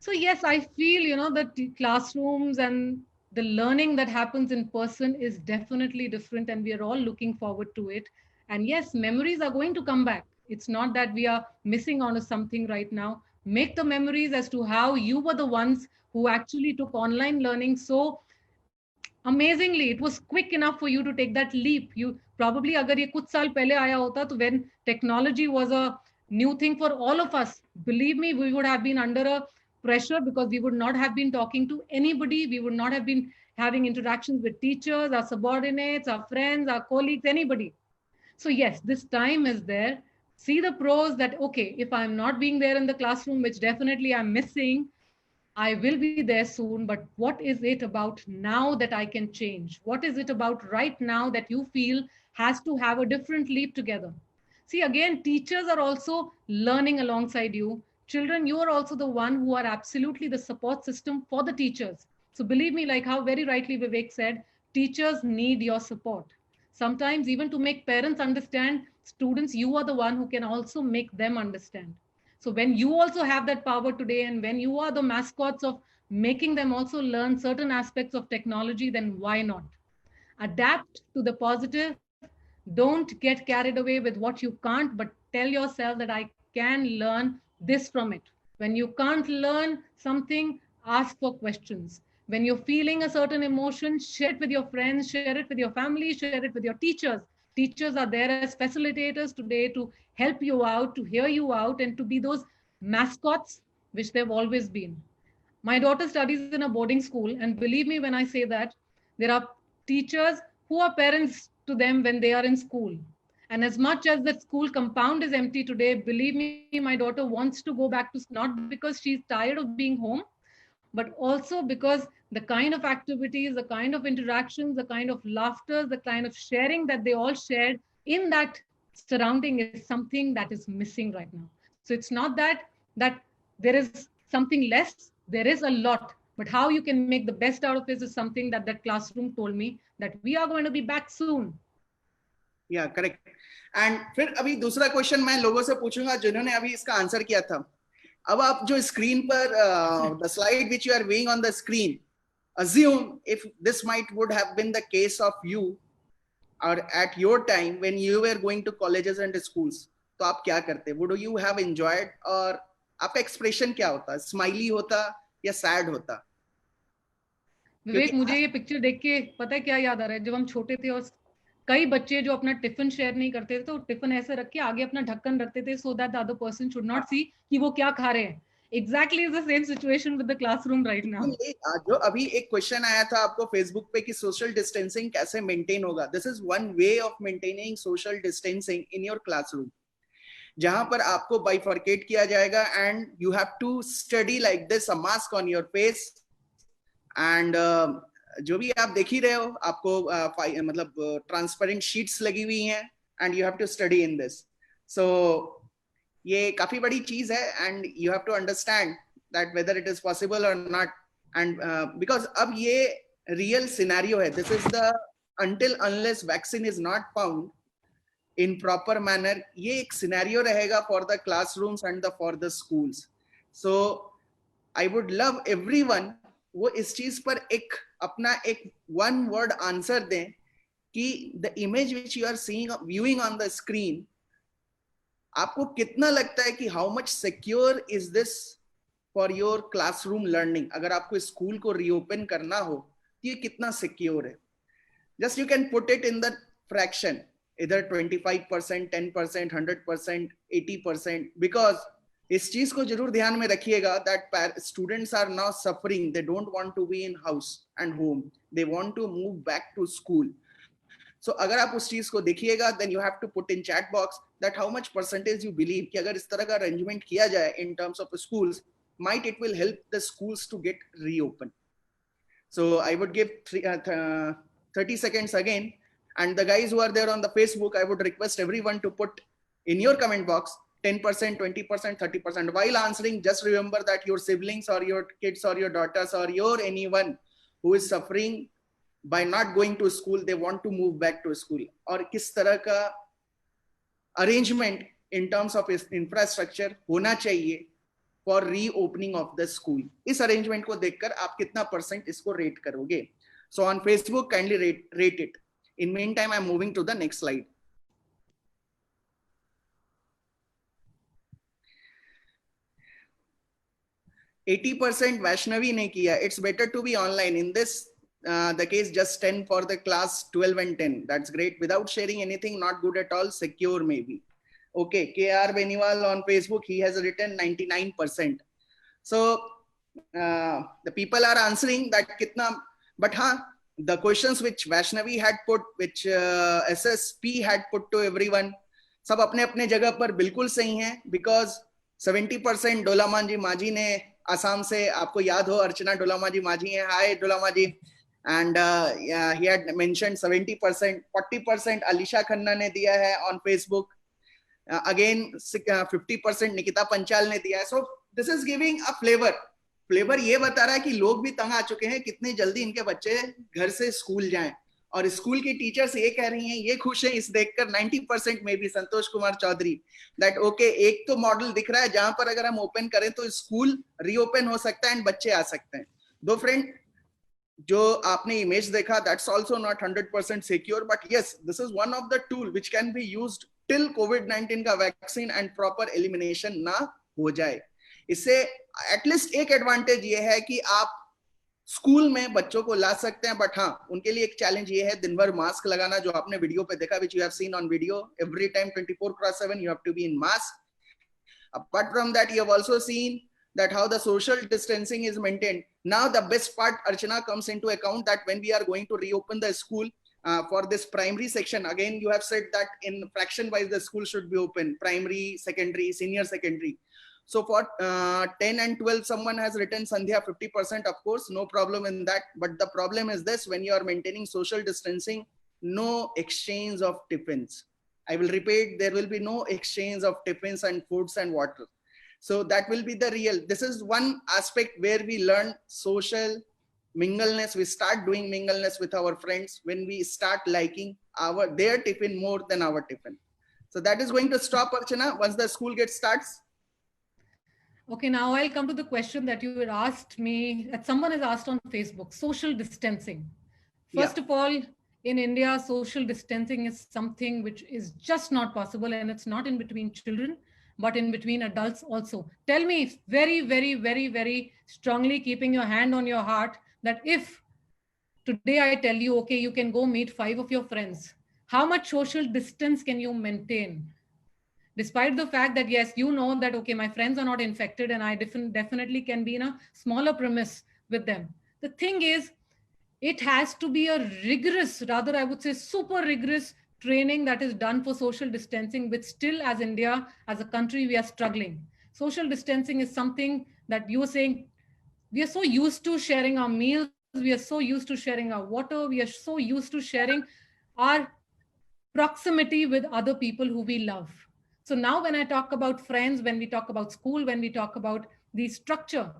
So yes, I feel, that classrooms and the learning that happens in person is definitely different, and we are all looking forward to it. And yes, memories are going to come back. It's not that we are missing on something right now. Make the memories as to how you were the ones who actually took online learning so amazingly. It was quick enough for you to take that leap. You probably, agar ye kuch saal pehle aaya hota, to when technology was a new thing for all of us, believe me, we would have been under a pressure, because we would not have been talking to anybody. We would not have been having interactions with teachers, our subordinates, our friends, our colleagues, anybody. So yes, this time is there. See the pros that, okay, if I'm not being there in the classroom, which definitely I'm missing, I will be there soon. But what is it about now that I can change? What is it about right now that you feel has to have a different leap together? See, again, teachers are also learning alongside you. Children, you are also the one who are absolutely the support system for the teachers. So believe me, like how very rightly Vivek said, teachers need your support. Sometimes even to make parents understand students, you are the one who can also make them understand. So when you also have that power today, and when you are the mascots of making them also learn certain aspects of technology, then why not? Adapt to the positive. Don't get carried away with what you can't, but tell yourself that I can learn this from it. When you can't learn something, ask for questions. When you're feeling a certain emotion, share it with your friends, share it with your family, share it with your teachers. Teachers are there as facilitators today to help you out, to hear you out, and to be those mascots which they've always been. My daughter studies in a boarding school, and believe me when I say that, there are teachers who are parents to them when they are in school. And as much as the school compound is empty today, believe me, my daughter wants to go back to not because she's tired of being home, but also because the kind of activities, the kind of interactions, the kind of laughter, the kind of sharing that they all shared in that surrounding is something that is missing right now. So it's not that there is something less, there is a lot, but how you can make the best out of it is something that that classroom told me, that we are going to be back soon. या correct. And फिर अभी दूसरा question मैं लोगों से पूछूंगा जिन्होंने अभी इसका आंसर किया था. अब आप जो स्क्रीन पर the slide which you are viewing on the screen, assume if this might would have been the case of you or at your time when you were going to colleges and schools, तो आप क्या करते? Would you have enjoyed, और आपका expression क्या होता? Smiley होता या सैड होता? विवेक, मुझे ये पिक्चर देख के पता है क्या याद आ रहा है? जब हम छोटे थे और कई बच्चे जो अपना टिफिन शेयर नहीं करते थे, तो टिफिन ऐसे रख के आगे अपना ढक्कन रखते थे so that the other person should not see कि वो क्या खा रहे हैं. Exactly is the same situation with the classroom right now. जो अभी एक क्वेश्चन आया था आपको फेसबुक पे कि सोशल डिस्टेंसिंग कैसे मेंटेन होगा. This is one way of maintaining social distancing in your classroom, जहां पर आपको बाइफर्केट किया जाएगा and you have to study like this, a mask on your face, and जो भी आप देख ही रहे हो आपको मतलब ट्रांसपेरेंट शीट्स लगी हुई हैं and you have to study in this. So ये काफी बड़ी चीज है and you have to understand that whether it is possible और नॉट, एंड बिकॉज अब ये रियल सिनेरियो है. This is the until unless vaccine is not found in proper manner, ये एक सिनेरियो रहेगा for the classrooms and for the schools. So I would love everyone वो इस चीज पर एक अपना एक one word answer दें कि the image which you are seeing viewing on the screen, आपको कितना लगता है कि how much secure is this for your classroom learning? अगर आपको स्कूल को रीओपन करना हो तो ये कितना सिक्योर है? Just you can put it in the fraction, either 25%, 10%, 100%, 80%, because इस चीज को जरूर ध्यान में रखिएगा that students are now suffering. They don't want to be in house and home. They want to move back to school. So अगर आप उस चीज को देखिएगा, then you have to put in chat box that how much percentage you believe कि अगर इस तरह का arrangement किया जाए in terms of schools, might it will help the schools to get reopened. So I would give 30 seconds again, and the guys who are there on the Facebook, I would request everyone to put in your comment box 10%, 20%, 30%. While answering, just remember that your siblings or your kids or your daughters or your anyone who is suffering by not going to school, they want to move back to school. और किस तरह का arrangement in terms of infrastructure होना चाहिए for reopening of the school. इस arrangement को देखकर आप कितना % इसको rate करोगे? So on Facebook, kindly rate it. In meantime, I'm moving to the next slide. %80 Vaishnavi ne kiya. It's better to be online. In this, the case just 10 for the class 12 and 10. That's great. Without sharing anything, not good at all. Secure maybe. Okay. KR Beniwal on Facebook, he has written 99%. So the people are answering that kitna. But the questions which Vaishnavi had put, which SSP had put to everyone, सब अपने अपने जगह पर बिल्कुल सही हैं, because 70% डोलामाजी माजी ने आसाम से, आपको याद हो अर्चना डोलामाजी माजी हैं. Hi डोलामाजी. And he had mentioned 70%, 40% Alisha Khanna ने दिया है on Facebook. Again 50% Nikita Panchal ने दिया है. So this is giving a flavor flavour ये बता रहा है कि लोग भी तंग आ चुके हैं कितनी जल्दी इनके बच्चे घर से स्कूल जाएं, और स्कूल की टीचर्स ये कह रही हैं, ये खुश हैं इस देखकर 90% में भी, संतोष कुमार चौधरी, दैट ओके एक तो मॉडल दिख रहा है जहां पर अगर हम ओपन करें तो स्कूल रीओपन हो सकता है एंड बच्चे आ सकते हैं। दो फ्रेंड, जो आपने इमेज देखा, that's also not 100% secure, but yes this is one of the tool which can be used till कोविड-19 का वैक्सीन एंड प्रॉपर एलिमिनेशन ना हो जाए। इससे एटलीस्ट एक एडवांटेज ये है कि आप स्कूल में बच्चों को ला सकते हैं, बट हाँ उनके लिए एक चैलेंज ये है दिन भर मास्क लगाना, जो आपने वीडियो पे देखा, which you have seen on video, every time 24/7 you have to be in mask. Apart from that, you have also seen that how the social distancing is maintained. Now the best part, Archana, comes into account that when we are going to reopen the school for this primary section, again you have said that in fraction wise the school should be open, primary, secondary, senior secondary. So for 10 and 12, someone has written Sandhya 50%, of course, no problem in that. But the problem is this, when you are maintaining social distancing, no exchange of tiffins. I will repeat, there will be no exchange of tiffins and foods and water. So that will be the real, this is one aspect where we learn social mingleness. We start doing mingleness with our friends when we start liking their tiffin more than our tiffin. So that is going to stop, Archana, once the school starts. Okay, now I'll come to the question that you had asked me, that someone has asked on Facebook, social distancing. First of all, in India, social distancing is something which is just not possible, and it's not in between children, but in between adults also. Tell me very, very, very, very strongly, keeping your hand on your heart, that if today I tell you, okay, you can go meet 5 of your friends, how much social distance can you maintain? Despite the fact that, yes, you know that, okay, my friends are not infected and I definitely can be in a smaller premise with them. The thing is, it has to be a rigorous, rather I would say super rigorous training that is done for social distancing, which still as India, as a country, we are struggling. Social distancing is something that you were saying, we are so used to sharing our meals, we are so used to sharing our water, we are so used to sharing our proximity with other people who we love. So now when I talk about friends, when we talk about school, when we talk about the structure,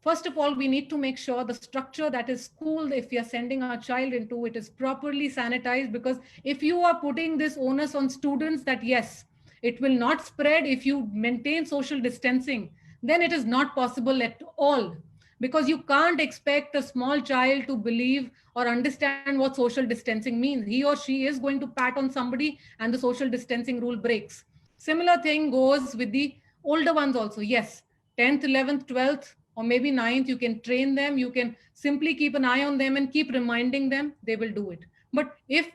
first of all, we need to make sure the structure that is school, if we are sending our child into, it is properly sanitized, because if you are putting this onus on students that yes, it will not spread if you maintain social distancing, then it is not possible at all. Because you can't expect a small child to believe or understand what social distancing means. He or she is going to pat on somebody and the social distancing rule breaks. Similar thing goes with the older ones also. Yes, 10th, 11th, 12th, or maybe 9th, you can train them. You can simply keep an eye on them and keep reminding them, they will do it. But if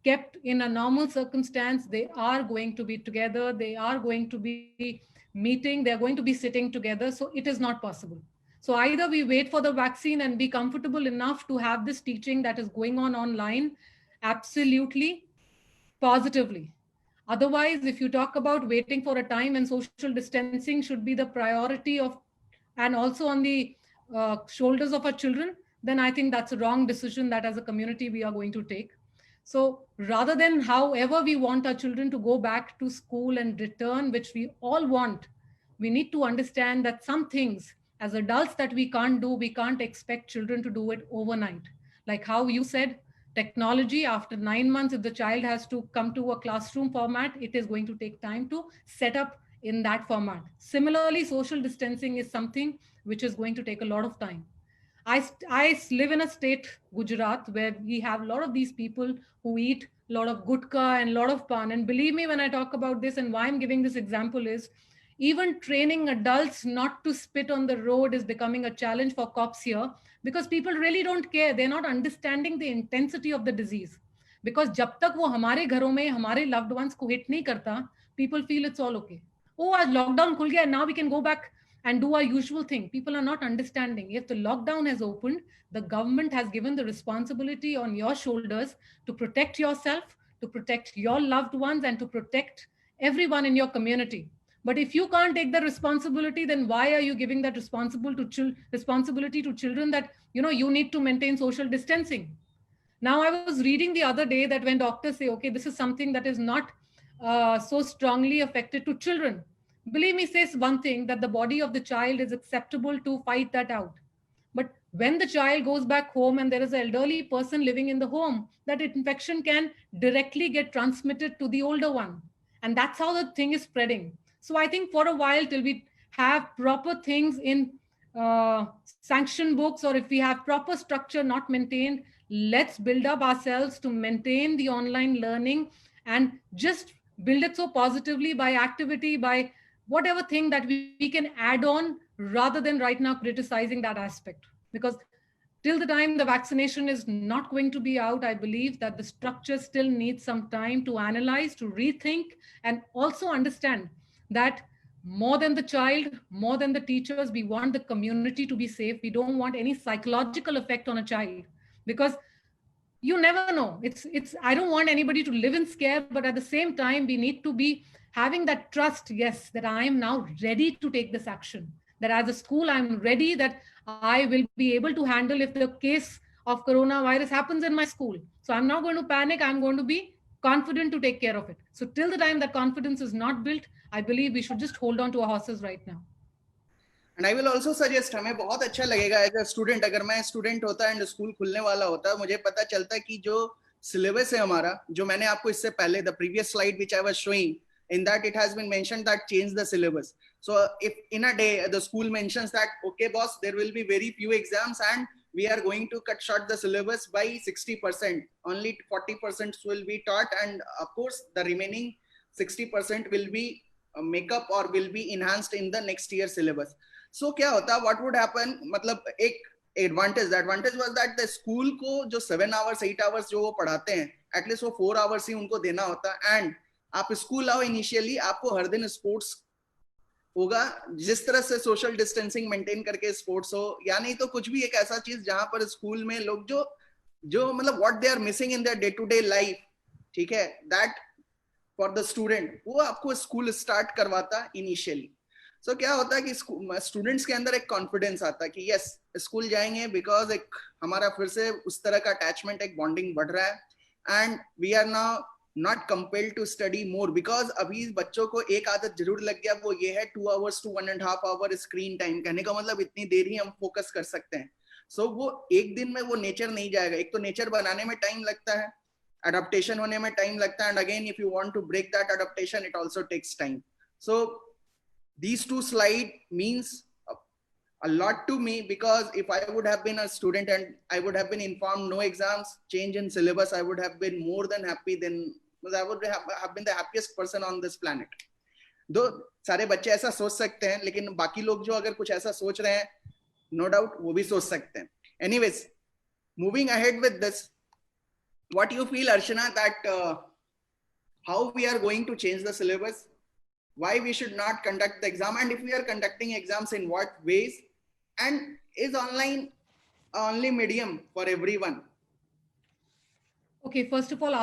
kept in a normal circumstance, they are going to be together. They are going to be meeting. They're going to be sitting together. So it is not possible. So either we wait for the vaccine and be comfortable enough to have this teaching that is going on online, absolutely, positively. Otherwise, if you talk about waiting for a time and social distancing should be the priority of, and also on the shoulders of our children, then I think that's a wrong decision that as a community we are going to take. So rather than however we want our children to go back to school and return, which we all want, we need to understand that some things as adults that we can't do, we can't expect children to do it overnight. Like how you said, technology, after 9 months, if the child has to come to a classroom format, it is going to take time to set up in that format. Similarly, social distancing is something which is going to take a lot of time. I live in a state, Gujarat, where we have a lot of these people who eat a lot of gutka and a lot of pan. And believe me, when I talk about this and why I'm giving this example is, even training adults not to spit on the road is becoming a challenge for cops here, because people really don't care. They're not understanding the intensity of the disease. Because jab tak wo hamare gharon mein hamare loved ones ko hit nahi karta, people feel it's all okay. Oh, aaj lockdown khul gaya, now we can go back and do our usual thing. People are not understanding. If the lockdown has opened, the government has given the responsibility on your shoulders to protect yourself, to protect your loved ones, and to protect everyone in your community. But if you can't take the responsibility, then why are you giving that responsibility to children that, you need to maintain social distancing? Now, I was reading the other day that when doctors say, okay, this is something that is not so strongly affected to children, believe me, says one thing, that the body of the child is acceptable to fight that out. But when the child goes back home and there is an elderly person living in the home, that infection can directly get transmitted to the older one. And that's how the thing is spreading. So I think for a while, till we have proper things in sanction books, or if we have proper structure not maintained, let's build up ourselves to maintain the online learning and just build it so positively by activity, by whatever thing that we can add on, rather than right now criticizing that aspect. Because till the time the vaccination is not going to be out, I believe that the structure still needs some time to analyze, to rethink, and also understand that more than the child, more than the teachers, we want the community to be safe. We don't want any psychological effect on a child, because you never know. It's I don't want anybody to live in scare, but at the same time we need to be having that trust, yes, that I am now ready to take this action, that as a school I'm ready, that I will be able to handle if the case of coronavirus happens in my school. So I'm not going to panic, I'm going to be confident to take care of it. So till the time that confidence is not built, I believe we should just hold on to our horses right now. And I will also suggest, हमें बहुत अच्छा लगेगा as a student, अगर मैं student होता and school खुलने वाला होता, मुझे पता चलता कि जो सिलेबस है हमारा, जो मैंने आपको इससे पहले the previous slide which I was showing, in that it has been mentioned that change the syllabus. So if in a day the school mentions that okay boss, there will be very few exams and we are going to cut short the syllabus by 60%, only 40% will be taught, and of course the remaining 60% will be make up or will be enhanced in the next year syllabus. So क्या होता, what would happen, मतलब एक advantage was that the school को जो 7 hours 8 hours जो वो पढ़ाते हैं, at least वो 4 hours ही उनको देना होता, and आप स्कूल आओ इनिशियली, आपको हर दिन स्पोर्ट्स होगा, जिस तरह से सोशल डिस्टेंसिंग मेंटेन करके स्पोर्ट्स हो, या नहीं तो कुछ भी एक ऐसा चीज जहां पर स्कूल में लोग जो मतलब what they are missing in their day to day life, ठीक है, दैट फॉर द स्टूडेंट वो आपको स्कूल स्टार्ट करवाता इनिशियली. सो क्या होता है कि स्टूडेंट्स के अंदर एक कॉन्फिडेंस आता है कि यस स्कूल जाएंगे, बिकॉज एक हमारा फिर से उस तरह का अटैचमेंट, एक बॉन्डिंग बढ़ रहा है, and we are now not compelled to study more, because अभी बच्चों को एक आदत जरूर लग गया, वो ये है 2 hours to 1.5 hour screen time. कहने का मतलब इतनी देर ही हम फोकस कर सकते हैं. सो वो एक दिन में वो नेचर नहीं जाएगा. एक तो नेचर बनाने में टाइम लगता है, अडेप्टेशन होने में टाइम लगता है, and again if you want to break that adaptation it also takes time. So these two slide means a lot to me, because if I would have been a student and I would have been informed no exams, change in syllabus, I would have been more than happy. Then I would have been the happiest person on this planet. दो सारे बच्चे ऐसा सोच सकते हैं, लेकिन बाकी लोग जो अगर कुछ ऐसा सोच रहे हैं, no doubt वो भी सोच सकते हैं. Anyways, moving ahead with this, what you feel, Archana, that how we are going to change the syllabus, why we should not conduct the exam, and if we are conducting exams, in what ways, and is online only medium for everyone? Okay, first of all,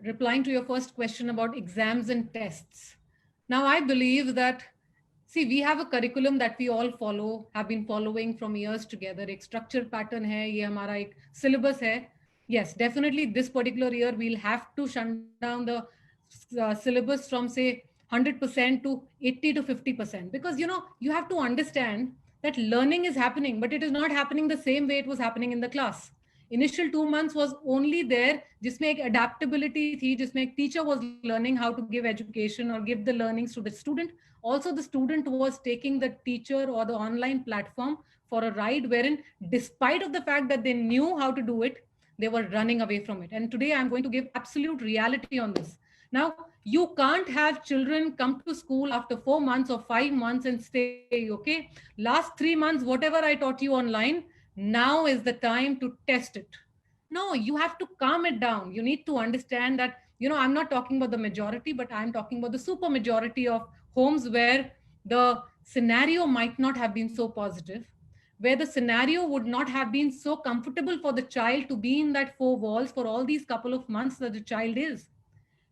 replying to your first question about exams and tests. Now, I believe that, see, we have a curriculum that we all follow, have been following from years together. एक structure pattern है, ये हमारा एक syllabus है. Yes, definitely this particular year, we'll have to shut down the syllabus from, say, 100% to 80 to 50%. Because, you have to understand that learning is happening, but it is not happening the same way it was happening in the class. Initial 2 months was only there जिसमें एक adaptability थी, जिसमें एक teacher was learning how to give education or give the learnings to the student. Also, the student was taking the teacher or the online platform for a ride, wherein despite of the fact that they knew how to do it, they were running away from it. And today I'm going to give absolute reality on this. Now, you can't have children come to school after 4 months or 5 months and say, okay, last 3 months, whatever I taught you online, now is the time to test it. No, you have to calm it down. You need to understand that, I'm not talking about the majority, but I'm talking about the super majority of homes where the scenario might not have been so positive, where the scenario would not have been so comfortable for the child to be in that 4 walls for all these couple of months that the child is.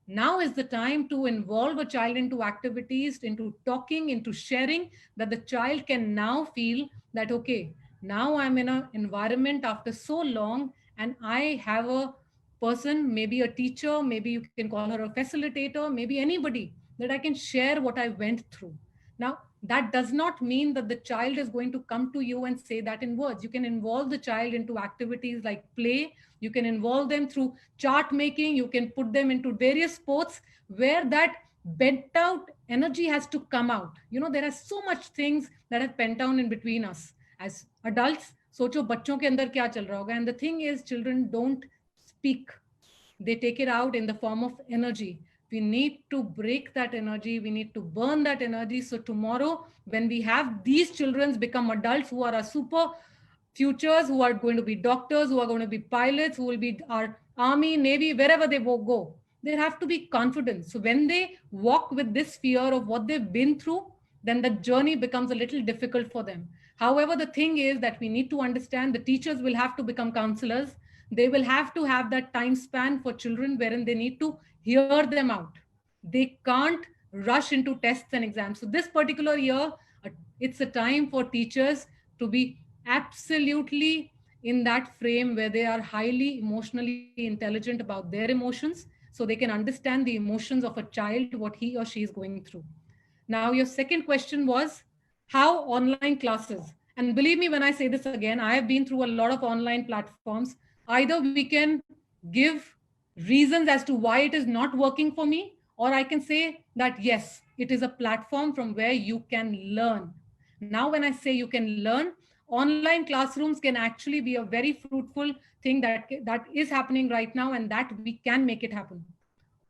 Now is the time to involve a child into activities, into talking, into sharing, that the child can now feel that, okay, now I'm in an environment after so long, and I have a person, maybe a teacher, maybe you can call her a facilitator, maybe anybody that I can share what I went through. Now, that does not mean that the child is going to come to you and say that in words. You can involve the child into activities like play. You can involve them through chart making. You can put them into various sports where that bent out energy has to come out. You know, there are so much things that have pent down in between us as adults. सोचो बच्चों के अंदर क्या चल रहा होगा. And the thing is, children don't speak. They take it out in the form of energy. We need to break that energy. We need to burn that energy. So tomorrow, when we have these children become adults who are our super futures, who are going to be doctors, who are going to be pilots, who will be our army, navy, wherever they go, they have to be confident. So when they walk with this fear of what they've been through, then the journey becomes a little difficult for them. However, the thing is that we need to understand the teachers will have to become counselors. They will have to have that time span for children wherein they need to hear them out. They can't rush into tests and exams. So this particular year, it's a time for teachers to be absolutely in that frame where they are highly emotionally intelligent about their emotions, so they can understand the emotions of a child, what he or she is going through. Now, your second question was how online classes. And believe me when I say this again, I have been through a lot of online platforms. Either we can give reasons as to why it is not working for me, or I can say that yes, it is a platform from where you can learn. Now, when I say you can learn, online classrooms can actually be a very fruitful thing that is happening right now, and that we can make it happen.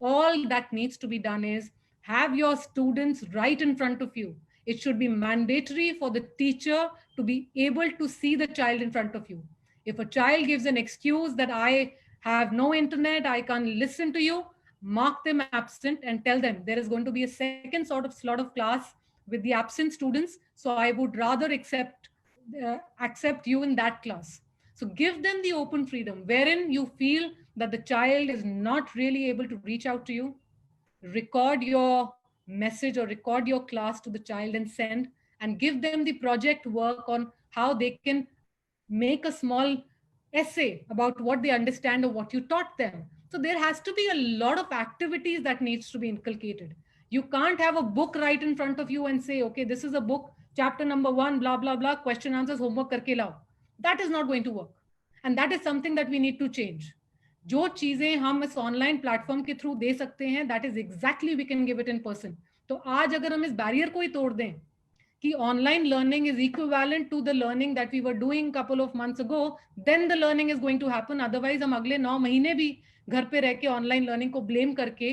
All that needs to be done is have your students right in front of you. It should be mandatory for the teacher to be able to see the child in front of you. If a child gives an excuse that I have no internet, I can't listen to you, mark them absent and tell them there is going to be a second sort of slot of class with the absent students. So I would rather accept you in that class. So give them the open freedom wherein you feel that the child is not really able to reach out to you. Record your message or record your class to the child and send, and give them the project work on how they can make a small essay about what they understand or what you taught them. So there has to be a lot of activities that needs to be inculcated. You can't have a book right in front of you and say, okay, this is a book, chapter number 1, blah, blah, blah, question answers, homework karke lao. That is not going to work. And that is something that we need to change. जो चीजें हम इस online platform के through दे सकते हैं, that is exactly we can give it in person. तो आज अगर हम इस बैरियर को ही तोड़ दें कि online learning is equivalent to the learning that we were doing couple of months ago, then the learning is going to happen. Otherwise हम अगले 9 महीने भी घर पे रह के ऑनलाइन लर्निंग को ब्लेम करके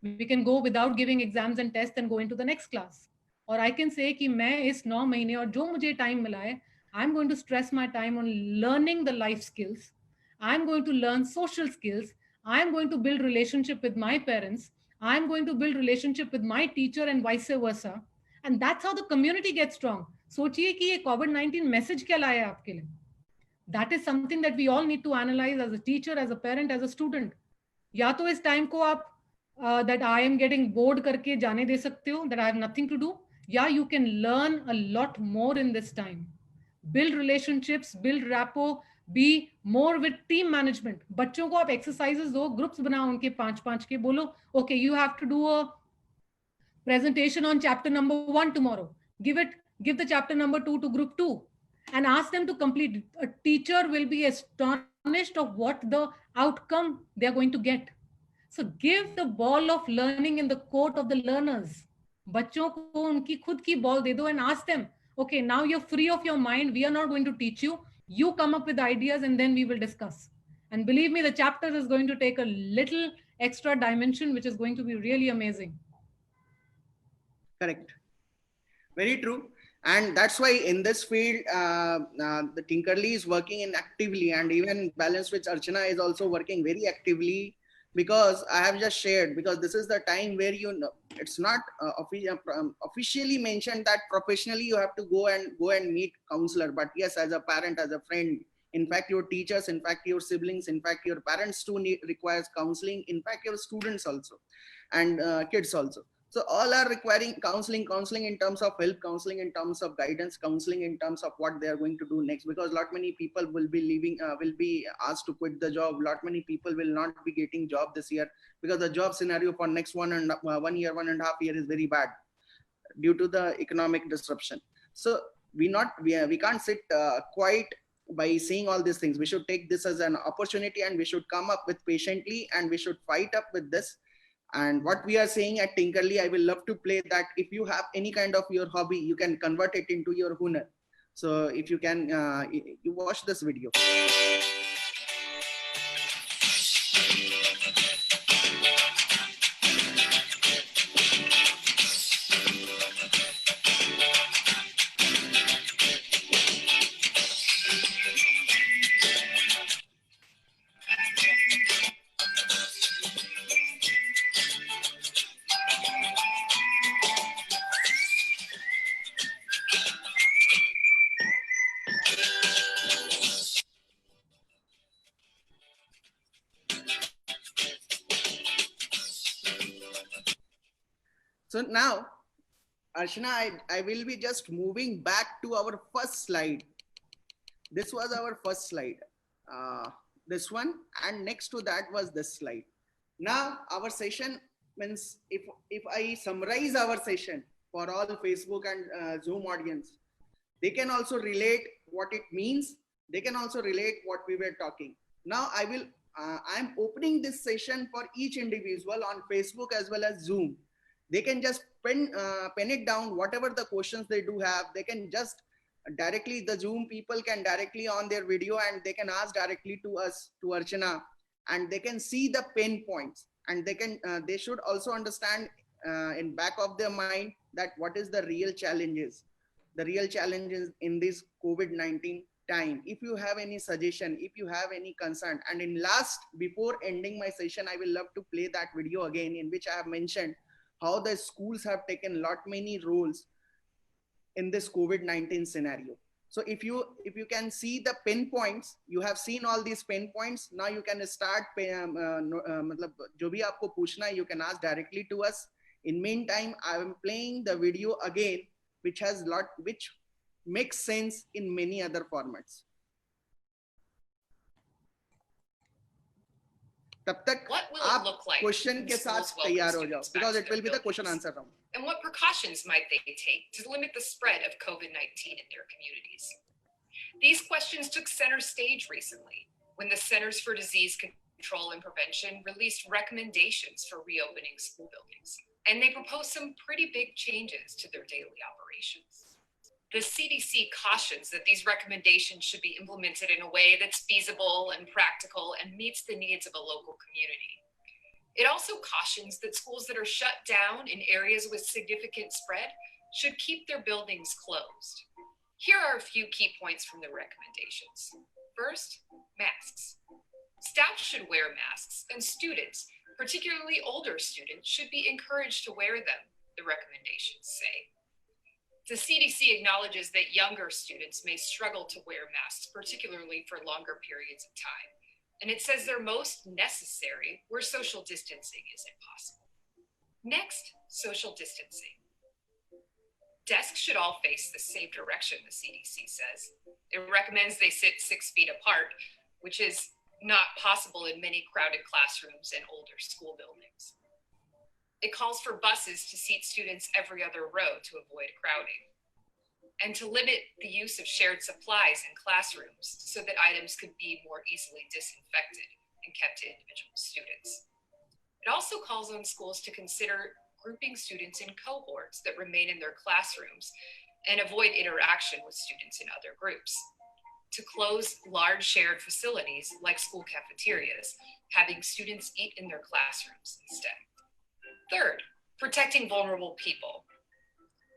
we can go without giving exams and test and go into the next class. और आई कैन से कि मैं इस 9 महीने और जो मुझे टाइम मिला है, I am going to stress my time on learning the life skills. I'm going to learn social skills. I'm going to build relationship with my parents. I'm going to build relationship with my teacher and vice versa. And that's how the community gets strong. सोचिए कि ये COVID-19 message क्या लाया आपके लिए. That is something that we all need to analyze as a teacher, as a parent, as a student. या तो इस टाइम को आप that I am getting bored करके जाने दे सकते हो, that I have nothing to do. या you can learn a lot more in this time. Build relationships, build rapport, be more with team management. बच्चों को आप एक्सरसाइजेस दो, ग्रुप्स बनाओ उनके 5-5 के, बोलो okay you have to do a presentation on chapter number 1 tomorrow. give the chapter number 2 to group 2 and ask them to complete. A teacher will be astonished of what the outcome they are going to get. So give the ball of learning in the court of the learners. बच्चों को उनकी खुद की ball दे दो and ask them, okay, now you're free of your mind, we are not going to teach you. You come up with ideas and then we will discuss. And believe me, the chapter is going to take a little extra dimension, which is going to be really amazing. Correct. Very true. And that's why in this field, the Tinkerly is working in actively, and even Balance with Archana is also working very actively, because I have just shared, because this is the time where, you know, it's not officially mentioned that professionally you have to go and meet counselor, but yes, as a parent, as a friend, in fact your teachers, in fact your siblings, in fact your parents too requires counseling, in fact your students also, and kids also. So all are requiring counseling in terms of help, counseling in terms of guidance, counseling in terms of what they are going to do next. Because lot many people will be leaving, will be asked to quit the job. Lot many people will not be getting job this year because the job scenario for next 1 year, 1.5 years is very bad due to the economic disruption. So we can't sit quiet by saying all these things. We should take this as an opportunity and we should come up with patiently and we should fight up with this. And what we are saying at Tinkerly, I will love to play that if you have any kind of your hobby, you can convert it into your hunar. So if you can, you watch this video. So now, Archana, I will be just moving back to our first slide. This was our first slide. This one, and next to that was this slide. Now our session means, if I summarize our session for all Facebook and Zoom audience, they can also relate what it means. They can also relate what we were talking. Now I'm opening this session for each individual on Facebook as well as Zoom. They can just pen it down, whatever the questions they do have. They can just directly, the Zoom people can directly on their video and they can ask directly to us, to Archana, and they can see the pain points, and they should also understand in back of their mind that what is the real challenges in this COVID-19 time. If you have any suggestion, if you have any concern, and in last, before ending my session, I will love to play that video again, in which I have mentioned how the schools have taken many roles in this COVID-19 scenario. So if you can see the pinpoints, you have seen all these pinpoints. Now you can start, जो भी आपको पूछना है, you can ask directly to us. In meantime, I am playing the video again, which makes sense in many other formats. तब तक आप question के साथ तैयार हो जाओ, because it will be the question answer round. And what precautions might they take to limit the spread of COVID-19 in their communities? These questions took center stage recently when the Centers for Disease Control and Prevention released recommendations for reopening school buildings, and they proposed some pretty big changes to their daily operations. The CDC cautions that these recommendations should be implemented in a way that's feasible and practical and meets the needs of a local community. It also cautions that schools that are shut down in areas with significant spread should keep their buildings closed. Here are a few key points from the recommendations. First, masks. Staff should wear masks, and students, particularly older students, should be encouraged to wear them, the recommendations say. The CDC acknowledges that younger students may struggle to wear masks, particularly for longer periods of time. And it says they're most necessary where social distancing isn't possible. Next, social distancing. Desks should all face the same direction, the CDC says. It recommends they sit 6 feet apart, which is not possible in many crowded classrooms and older school buildings. It calls for buses to seat students every other row to avoid crowding, and to limit the use of shared supplies in classrooms so that items could be more easily disinfected and kept to individual students. It also calls on schools to consider grouping students in cohorts that remain in their classrooms and avoid interaction with students in other groups, to close large shared facilities like school cafeterias, having students eat in their classrooms instead. Third, protecting vulnerable people.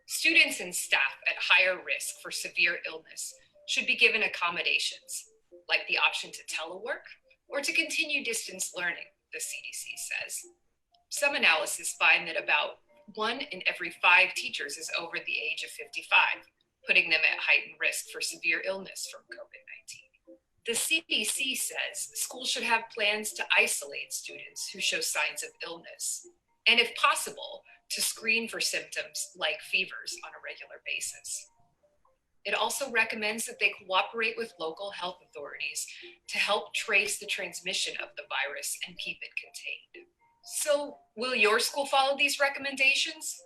Students and staff at higher risk for severe illness should be given accommodations, like the option to telework or to continue distance learning, the CDC says. Some analysis find that about 1 in every 5 teachers is over the age of 55, putting them at heightened risk for severe illness from COVID-19. The CDC says schools should have plans to isolate students who show signs of illness, and if possible, to screen for symptoms like fevers on a regular basis. It also recommends that they cooperate with local health authorities to help trace the transmission of the virus and keep it contained. So, will your school follow these recommendations?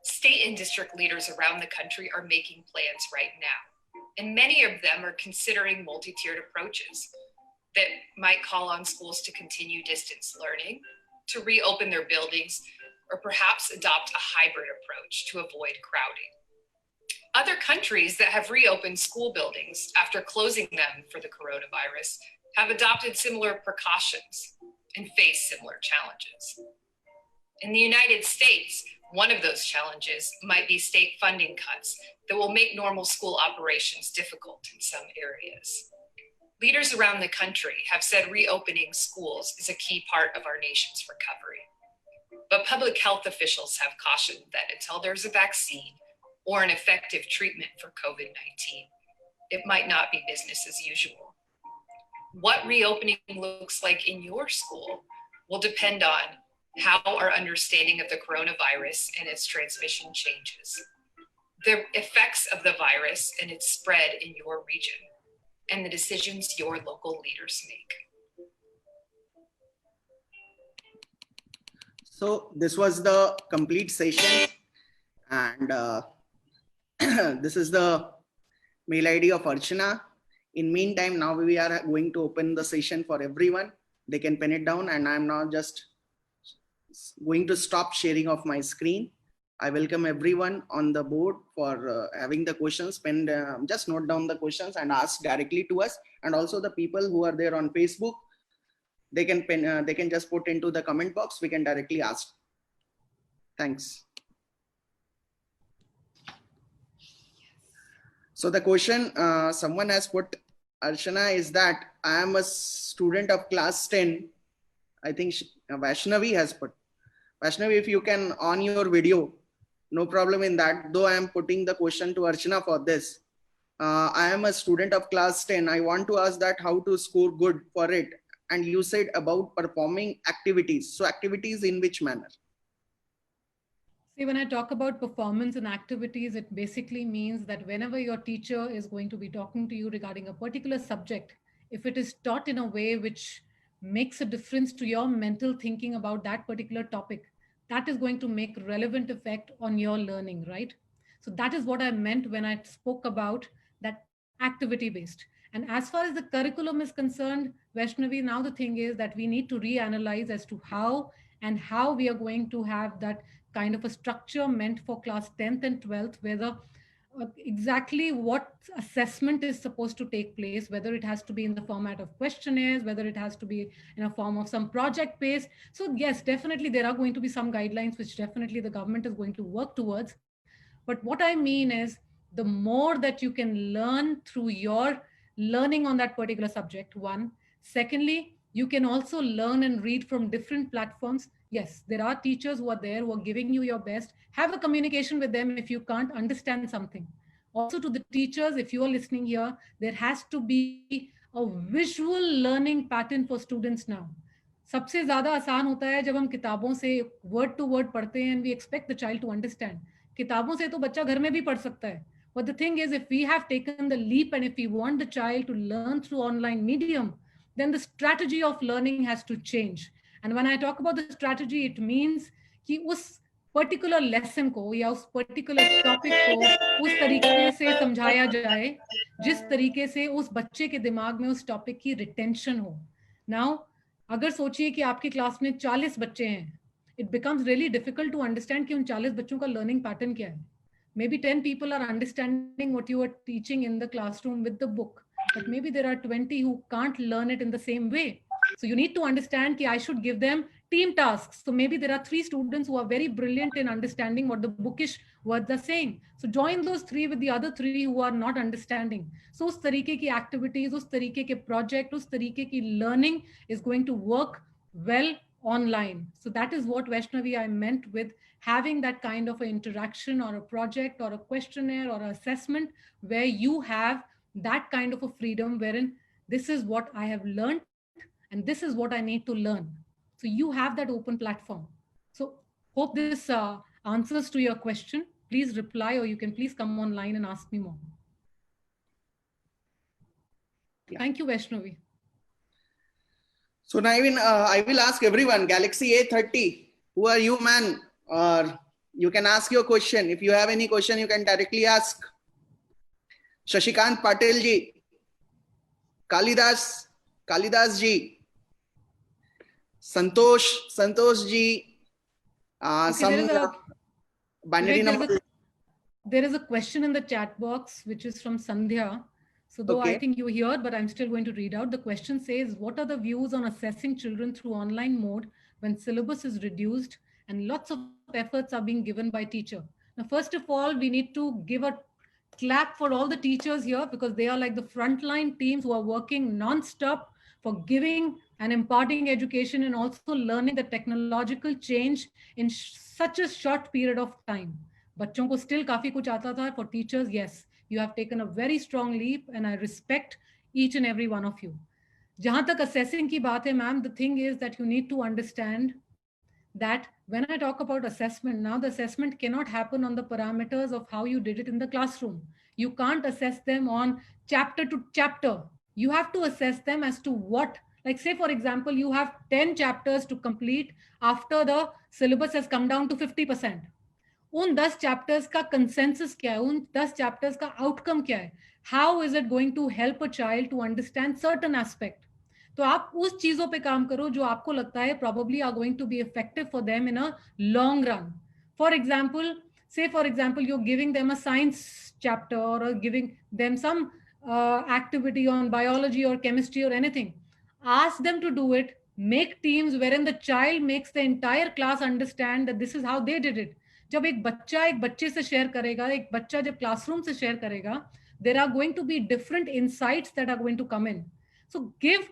State and district leaders around the country are making plans right now, and many of them are considering multi-tiered approaches that might call on schools to continue distance learning, to reopen their buildings, or perhaps adopt a hybrid approach to avoid crowding. Other countries that have reopened school buildings after closing them for the coronavirus have adopted similar precautions and face similar challenges. In the United States, one of those challenges might be state funding cuts that will make normal school operations difficult in some areas. Leaders around the country have said reopening schools is a key part of our nation's recovery. But public health officials have cautioned that until there's a vaccine or an effective treatment for COVID-19, it might not be business as usual. What reopening looks like in your school will depend on how our understanding of the coronavirus and its transmission changes, the effects of the virus and its spread in your region, and the decisions your local leaders make. So this was the complete session, and this is the mail ID of Archana. In meantime, now we are going to open the session for everyone. They can pen it down, and I'm now just going to stop sharing of my screen. I welcome everyone on the board for having the questions. Just note down the questions and ask directly to us. And also the people who are there on Facebook, they can just put into the comment box. We can directly ask. Thanks. So the question someone has put, Archana, is that I am a student of class 10. I think Vaishnavi has put. Vaishnavi, if you can on your video, no problem in that. Though I am putting the question to Archana for this. I am a student of class 10. I want to ask that how to score good for it. And you said about performing activities. So activities in which manner? See, when I talk about performance and activities, it basically means that whenever your teacher is going to be talking to you regarding a particular subject, if it is taught in a way which makes a difference to your mental thinking about that particular topic, that is going to make relevant effect on your learning, right? So that is what I meant when I spoke about that activity based. And as far as the curriculum is concerned, Vaishnavi, now the thing is that we need to reanalyze as to how we are going to have that kind of a structure meant for class 10th and 12th, whether exactly what assessment is supposed to take place, whether it has to be in the format of questionnaires, whether it has to be in a form of some project based. So yes, definitely there are going to be some guidelines which definitely the government is going to work towards. But what I mean is the more that you can learn through your learning on that particular subject, one. Secondly, you can also learn and read from different platforms. Yes, there are teachers who are there who are giving you your best. Have a communication with them if you can't understand something. Also to the teachers, if you are listening here, there has to be a visual learning pattern for students now. सबसे ज़्यादा आसान होता है जब हम किताबों से word to word पढ़ते हैं and we expect the child to understand. किताबों से तो बच्चा घर में भी पढ़ सकता है. But the thing is, if we have taken the leap and if we want the child to learn through online medium, then the strategy of learning has to change. And when I talk about the strategy, it means कि उस particular lesson को या उस particular topic को उस तरीके से समझाया जाए जिस तरीके से उस बच्चे के दिमाग में उस topic की retention हो. Now, अगर सोचिए कि आपकी क्लास में 40 बच्चे हैं, it becomes really difficult to understand कि उन 40 बच्चों का learning pattern क्या है. Maybe 10 people are understanding what you are teaching in the classroom with the book, but maybe there are 20 who can't learn it in the same way. So you need to understand that I should give them team tasks. So maybe there are 3 students who are very brilliant in understanding what the bookish words are saying. So join those 3 with the other 3 who are not understanding. So उस तरीके की activities, उस तरीके के project, उस तरीके की learning is going to work well online. So that is what Vaishnavi I meant with having that kind of an interaction or a project or a questionnaire or assessment where you have that kind of a freedom wherein this is what I have learned and this is what I need to learn. So you have that open platform. So Hope this answers to your question. Please reply, or you can please come online and ask me more. Yeah. Thank you, Vaishnavi. So Navin, I will ask everyone, Galaxy A30, who are you, man? Or you can ask your question. If you have any question, you can directly ask. Shashikant Patel ji, Kalidas ji, Santosh ji, Okay, binary number. There is a question in the chat box, which is from Sandhya. So though I Okay. think you hear, but I'm still going to read out. The question says, what are the views on assessing children through online mode when syllabus is reduced and lots of efforts are being given by teacher? Now, first of all, we need to give a clap for all the teachers here, because they are like the frontline teams who are working non-stop for giving and imparting education and also learning the technological change in such a short period of time. बच्चों को still काफी कुछ आता था. For teachers, yes, you have taken a very strong leap, and I respect each and every one of you. जहां तक assessing की बात है, ma'am, the thing is that you need to understand that when I talk about assessment, now the assessment cannot happen on the parameters of how you did it in the classroom. You can't assess them on chapter to chapter. You have to assess them as to what, like say for example, you have 10 chapters to complete after the syllabus has come down to 50%. उन 10 chapters का consensus क्या है, उन 10 chapters का outcome क्या है, how is it going to help a child to understand certain aspect. तो आप उस चीजों पे काम करो जो आपको लगता है probably are going to be effective for them in a long run. For example, say for example, you're giving them a science chapter or giving them some activity on biology or chemistry or anything. Ask them to do it. Make teams wherein the child makes the entire class understand that this is how they did it. जब एक बच्चा एक बच्चे से share करेगा, एक बच्चा जब क्लासरूम से शेयर करेगा, there are going to be different insights that are going to come in. So give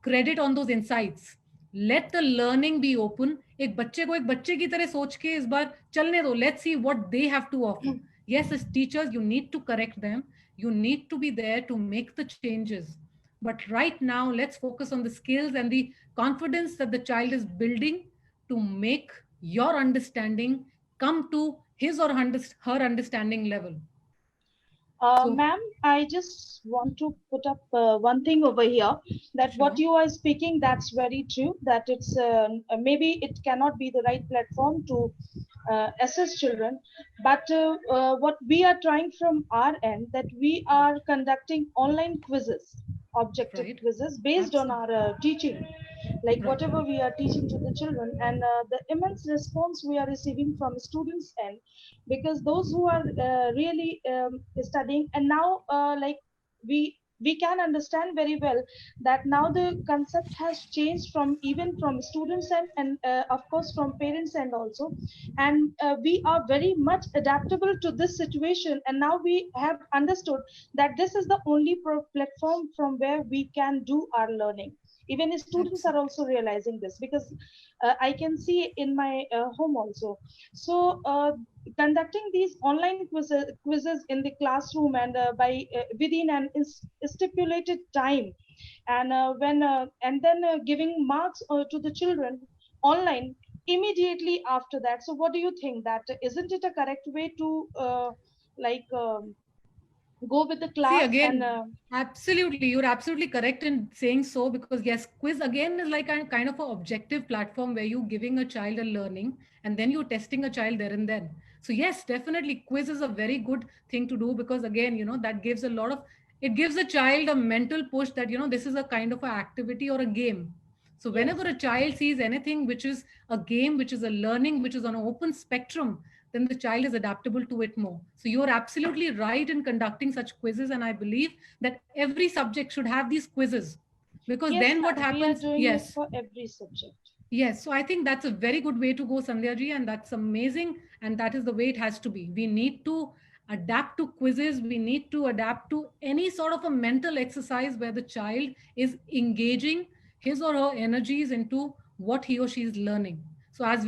credit on those insights. Let the learning be open. एक बच्चे को एक बच्चे की तरह सोच के इस बार चलने दो. Let's see what they have to offer. Yes, as teachers, you need to correct them. You need to be there to make the changes. But right now, let's focus on the skills and the confidence that the child is building to make your understanding come to his or her understanding level. Ma'am, I just want to put up one thing over here, that Sure. what you are speaking, that's very true, that it's maybe it cannot be the right platform to assess children, but what we are trying from our end, that we are conducting online quizzes, objective Right. quizzes based on our teaching, like Right. whatever we are teaching to the children, and the immense response we are receiving from students end, because those who are really studying, and now like we can understand very well that now the concept has changed from even from students and of course from parents end also, and we are very much adaptable to this situation, and now we have understood that this is the only platform from where we can do our learning. Even students are also realizing this, because I can see in my home also. So conducting these online quizzes in the classroom, and by within an stipulated time, and and then giving marks to the children online immediately after that. So what do you think, that isn't it a correct way to like go with the class? See, again, And absolutely, you're absolutely correct in saying so, because yes, quiz again is like a kind of an objective platform where you're giving a child a learning and then you're testing a child there and then. So yes, definitely quiz is a very good thing to do, because again, that gives a lot of, it gives a child a mental push that, this is a kind of an activity or a game. So whenever a child sees anything which is a game, which is a learning, which is on an open spectrum, then the child is adaptable to it more. So you're absolutely right in conducting such quizzes. And I believe that every subject should have these quizzes, because yes, then what ma'am, we are happens? doing Yes. it for every subject. Yes, so I think that's a very good way to go, Sandhya ji, and that's amazing. And that is the way it has to be. We need to adapt to quizzes. We need to adapt to any sort of a mental exercise where the child is engaging his or her energies into what he or she is learning. So as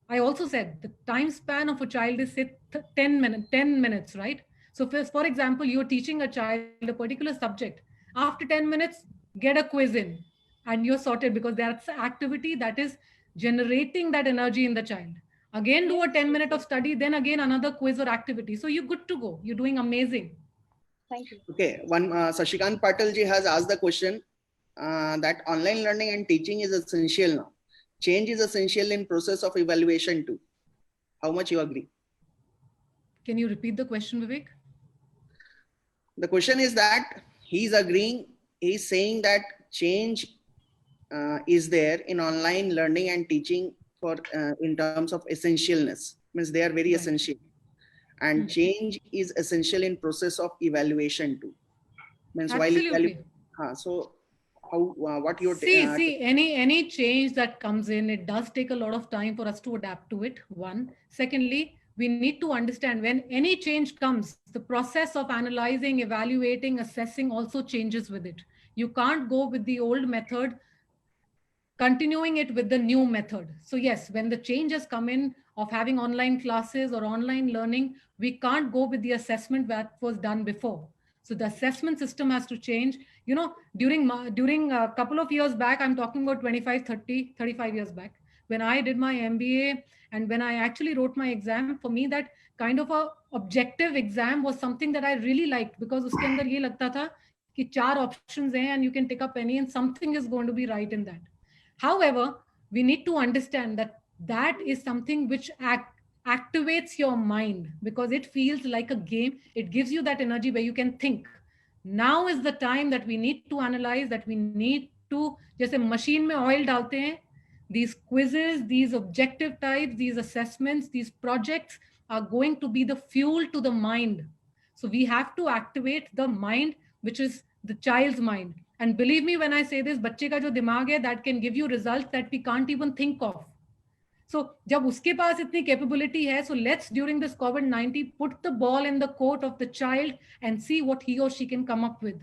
I also said, the time span of a child is say 10 minutes, right? So for example, you're teaching a child a particular subject. After 10 minutes, get a quiz in and you're sorted, because that's an activity that is generating that energy in the child. Again, do a 10 minute of study, then again another quiz or activity. So you're good to go. You're doing amazing. Thank you. Okay, one Sashikant Patel ji has asked the question that online learning and teaching is essential now. Change is essential in process of evaluation too. How much you agree? Can you repeat the question, Vivek? The question is that he's agreeing, he's saying that change is there in online learning and teaching for in terms of essentialness, means they are very Right. essential, and change is essential in process of evaluation too, means Absolutely. so how what you See, any change that comes in, it does take a lot of time for us to adapt to it. One. Secondly, we need to understand when any change comes, the process of analyzing, evaluating, assessing also changes with it. You can't go with the old method, continuing it with the new method. So yes, when the change has come in of having online classes or online learning, we can't go with the assessment that was done before. So the assessment system has to change. You know, during a couple of years back, I'm talking about 25, 30, 35 years back, when I did my MBA and when I actually wrote my exam, for me that kind of a objective exam was something that I really liked, because uske andar ye lagta tha कि 4 options हैं and you can take up any and something is going to be right in that. However, we need to understand that that is something which activates your mind, because it feels like a game. It gives you that energy where you can think. Now is the time that we need to analyze, that we need to, जैसे machine में oil डालते हैं, these quizzes, these objective types, these assessments, these projects are going to be the fuel to the mind. So we have to activate the mind, which is the child's mind. And believe me when I say this, बच्चे का जो दिमाग है, that can give you results that we can't even think of. So जब उसके पास इतनी capability है, so let's during this COVID-19 put the ball in the court of the child and see what he or she can come up with.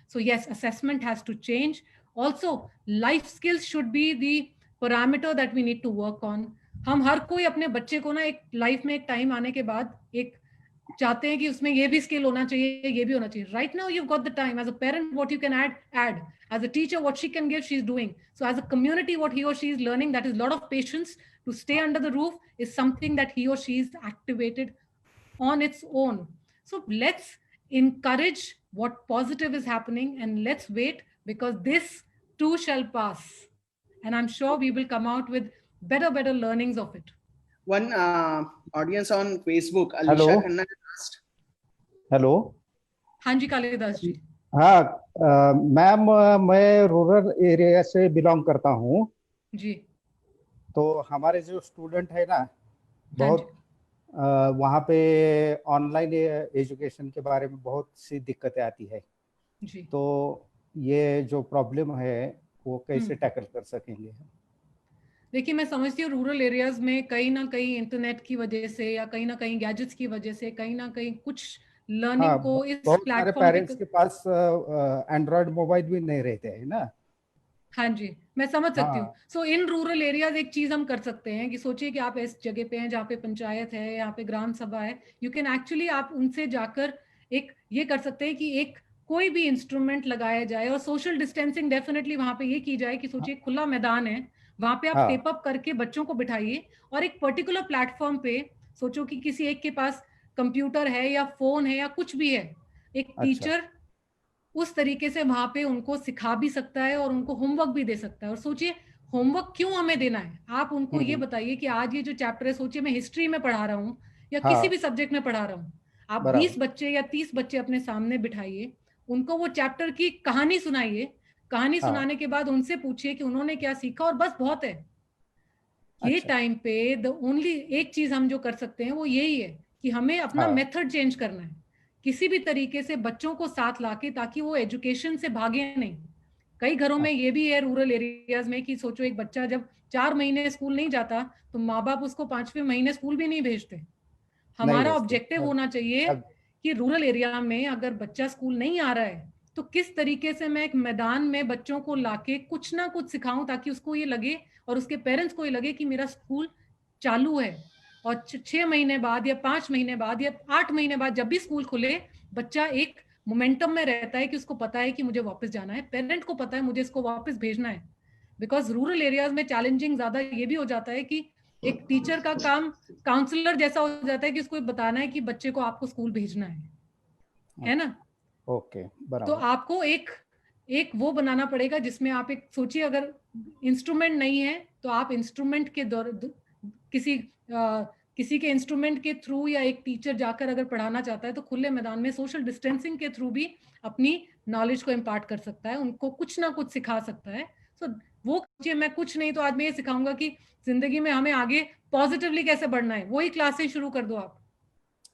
So yes, assessment has to change. Also, life skills should be the parameter that we need to work on. हम हर कोई अपने बच्चे को ना एक life में एक time आने के बाद एक चाहते हैं कि उसमें ये भी स्किल होना चाहिए, ये भी होना चाहिए. Right now you've got the time. As a parent, what you can add. As a teacher, what she can give, she's doing. So as a community, what he or she is learning, that is a lot of patience. To stay under the roof is something that he or she is activated on its own. So let's encourage what positive is happening and let's wait, because this too shall pass. And I'm sure we will come out with better learnings of it. One audience on Facebook, Hello. Alisha Khanna asked. Hello. हाँ जी कालिदास जी. हाँ ma'am, मैं rural area से belong करता हूँ. जी. तो हमारे जो student है ना, बहुत वहाँ पे ऑनलाइन एजुकेशन के बारे में बहुत सी दिक्कतें आती है जी. तो ये जो प्रॉब्लम है वो कैसे टैकल कर सकेंगे? देखिए, मैं समझती हूँ रूरल एरियाज में कहीं ना कहीं इंटरनेट की वजह से या कहीं ना कहीं गैजेट्स की वजह से कहीं ना कहीं कुछ लर्निंग को इस बहुत सारे प्लेटफॉर्म पेरेंट्स के पास एंड्रॉइड मोबाइल भी नहीं रहते हैं ना. हाँ जी, मैं समझ सकती हूँ. सो इन रूरल एरियाज एक चीज हम कर सकते हैं कि सोचिए कि आप इस जगह पे हैं जहाँ पे पंचायत है, यहाँ पे ग्राम सभा है. यू कैन एक्चुअली आप उनसे जाकर एक ये कर सकते हैं कि एक कोई भी इंस्ट्रूमेंट लगाया जाए और सोशल डिस्टेंसिंग डेफिनेटली वहां पे ये की जाए कि सोचिए खुला मैदान है, वहां पे आप टेप अप करके बच्चों को बिठाइए और एक पर्टिकुलर प्लेटफॉर्म पे सोचो कि किसी एक के पास कंप्यूटर है या फोन है या कुछ भी है, एक टीचर उस तरीके से वहां पे उनको सिखा भी सकता है और उनको होमवर्क भी दे सकता है. और सोचिए होमवर्क क्यों हमें देना है, आप उनको ये बताइए कि आज ये जो चैप्टर है, सोचिए मैं हिस्ट्री में पढ़ा रहा हूँ या किसी भी सब्जेक्ट में पढ़ा रहा हूँ, आप 20 बच्चे या 30 बच्चे अपने सामने बिठाइए, उनको वो चैप्टर की कहानी सुनाइए. कहानी सुनाने के बाद उनसे पूछिए कि उन्होंने क्या सीखा और बस बहुत है. ये टाइम पे द ओनली एक चीज हम जो कर सकते हैं वो यही है कि हमें अपना मेथड चेंज करना है, किसी भी तरीके से बच्चों को साथ लाके, ताकि वो एजुकेशन से भागे नहीं. कई घरों में ये भी है रूरल एरियाज में कि सोचो एक बच्चा जब 4 महीने स्कूल नहीं जाता तो माँ बाप उसको 5वें महीने स्कूल भी नहीं भेजते. हमारा ऑब्जेक्टिव होना चाहिए कि रूरल एरिया में अगर बच्चा स्कूल नहीं आ रहा है तो किस तरीके से मैं एक मैदान में बच्चों को लाके कुछ ना कुछ सिखाऊं, ताकि उसको ये लगे और उसके पेरेंट्स को ये लगे कि मेरा स्कूल चालू है. और 6 महीने बाद या 5 महीने बाद या 8 महीने बाद जब भी स्कूल खुले, बच्चा एक मोमेंटम में रहता है कि उसको पता है कि मुझे वापस जाना है, पेरेंट को पता है मुझे इसको वापस भेजना है. बिकॉज रूरल एरियाज में चैलेंजिंग ज्यादा ये भी हो जाता है कि एक टीचर का काम काउंसलर जैसा हो जाता है कि उसको बताना है कि बच्चे को आपको स्कूल भेजना है ना? ओके, तो बराबर। आपको एक एक वो बनाना पड़ेगा जिसमें आप एक सोचिए, अगर इंस्ट्रूमेंट नहीं है तो आप इंस्ट्रूमेंट के किसी के इंस्ट्रूमेंट के थ्रू, या एक टीचर जाकर अगर पढ़ाना चाहता है तो खुले मैदान में सोशल डिस्टेंसिंग के थ्रू भी अपनी नॉलेज को इम्पार्ट कर सकता है, उनको कुछ ना कुछ सिखा सकता है। सो वो सोचिए, मैं कुछ नहीं तो आज मैं ये सिखाऊंगा कि जिंदगी में हमें आगे पॉजिटिवली कैसे बढ़ना है, वही क्लासेस शुरू कर दो आप,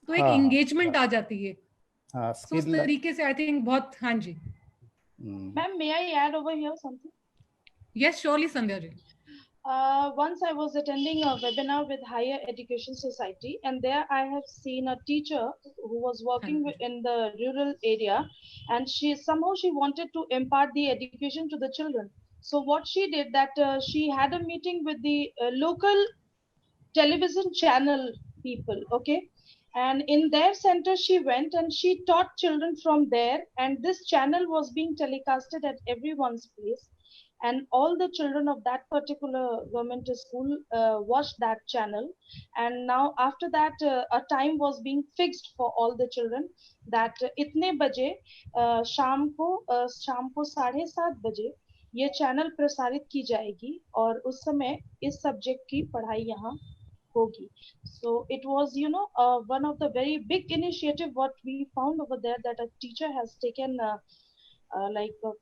तो एक हाँ एंगेजमेंट आ जाती है। हाँ, सो उस स्किल। तरीके से आई थिंक बहुत, हाँ जी। Ma'am, may I add over here something? Yes surely Sandhya ji. Once I was attending a webinar with Higher Education Society, and there I have seen a teacher who was working in the rural area, and she wanted to impart the education to the children. So what she did, that she had a meeting with the local television channel people, okay, and in their center she went and she taught children from there, and this channel was being telecasted at everyone's place, and all the children of that particular government school watched that channel. And now after that a time was being fixed for all the children, that इतने बजे शाम को 7:30 बजे ये channel प्रसारित की जाएगी, और उस समय इस सब्जेक्ट की पढ़ाई यहाँ होगी. So it was, one of the very big initiative what we found over there, that a teacher has taken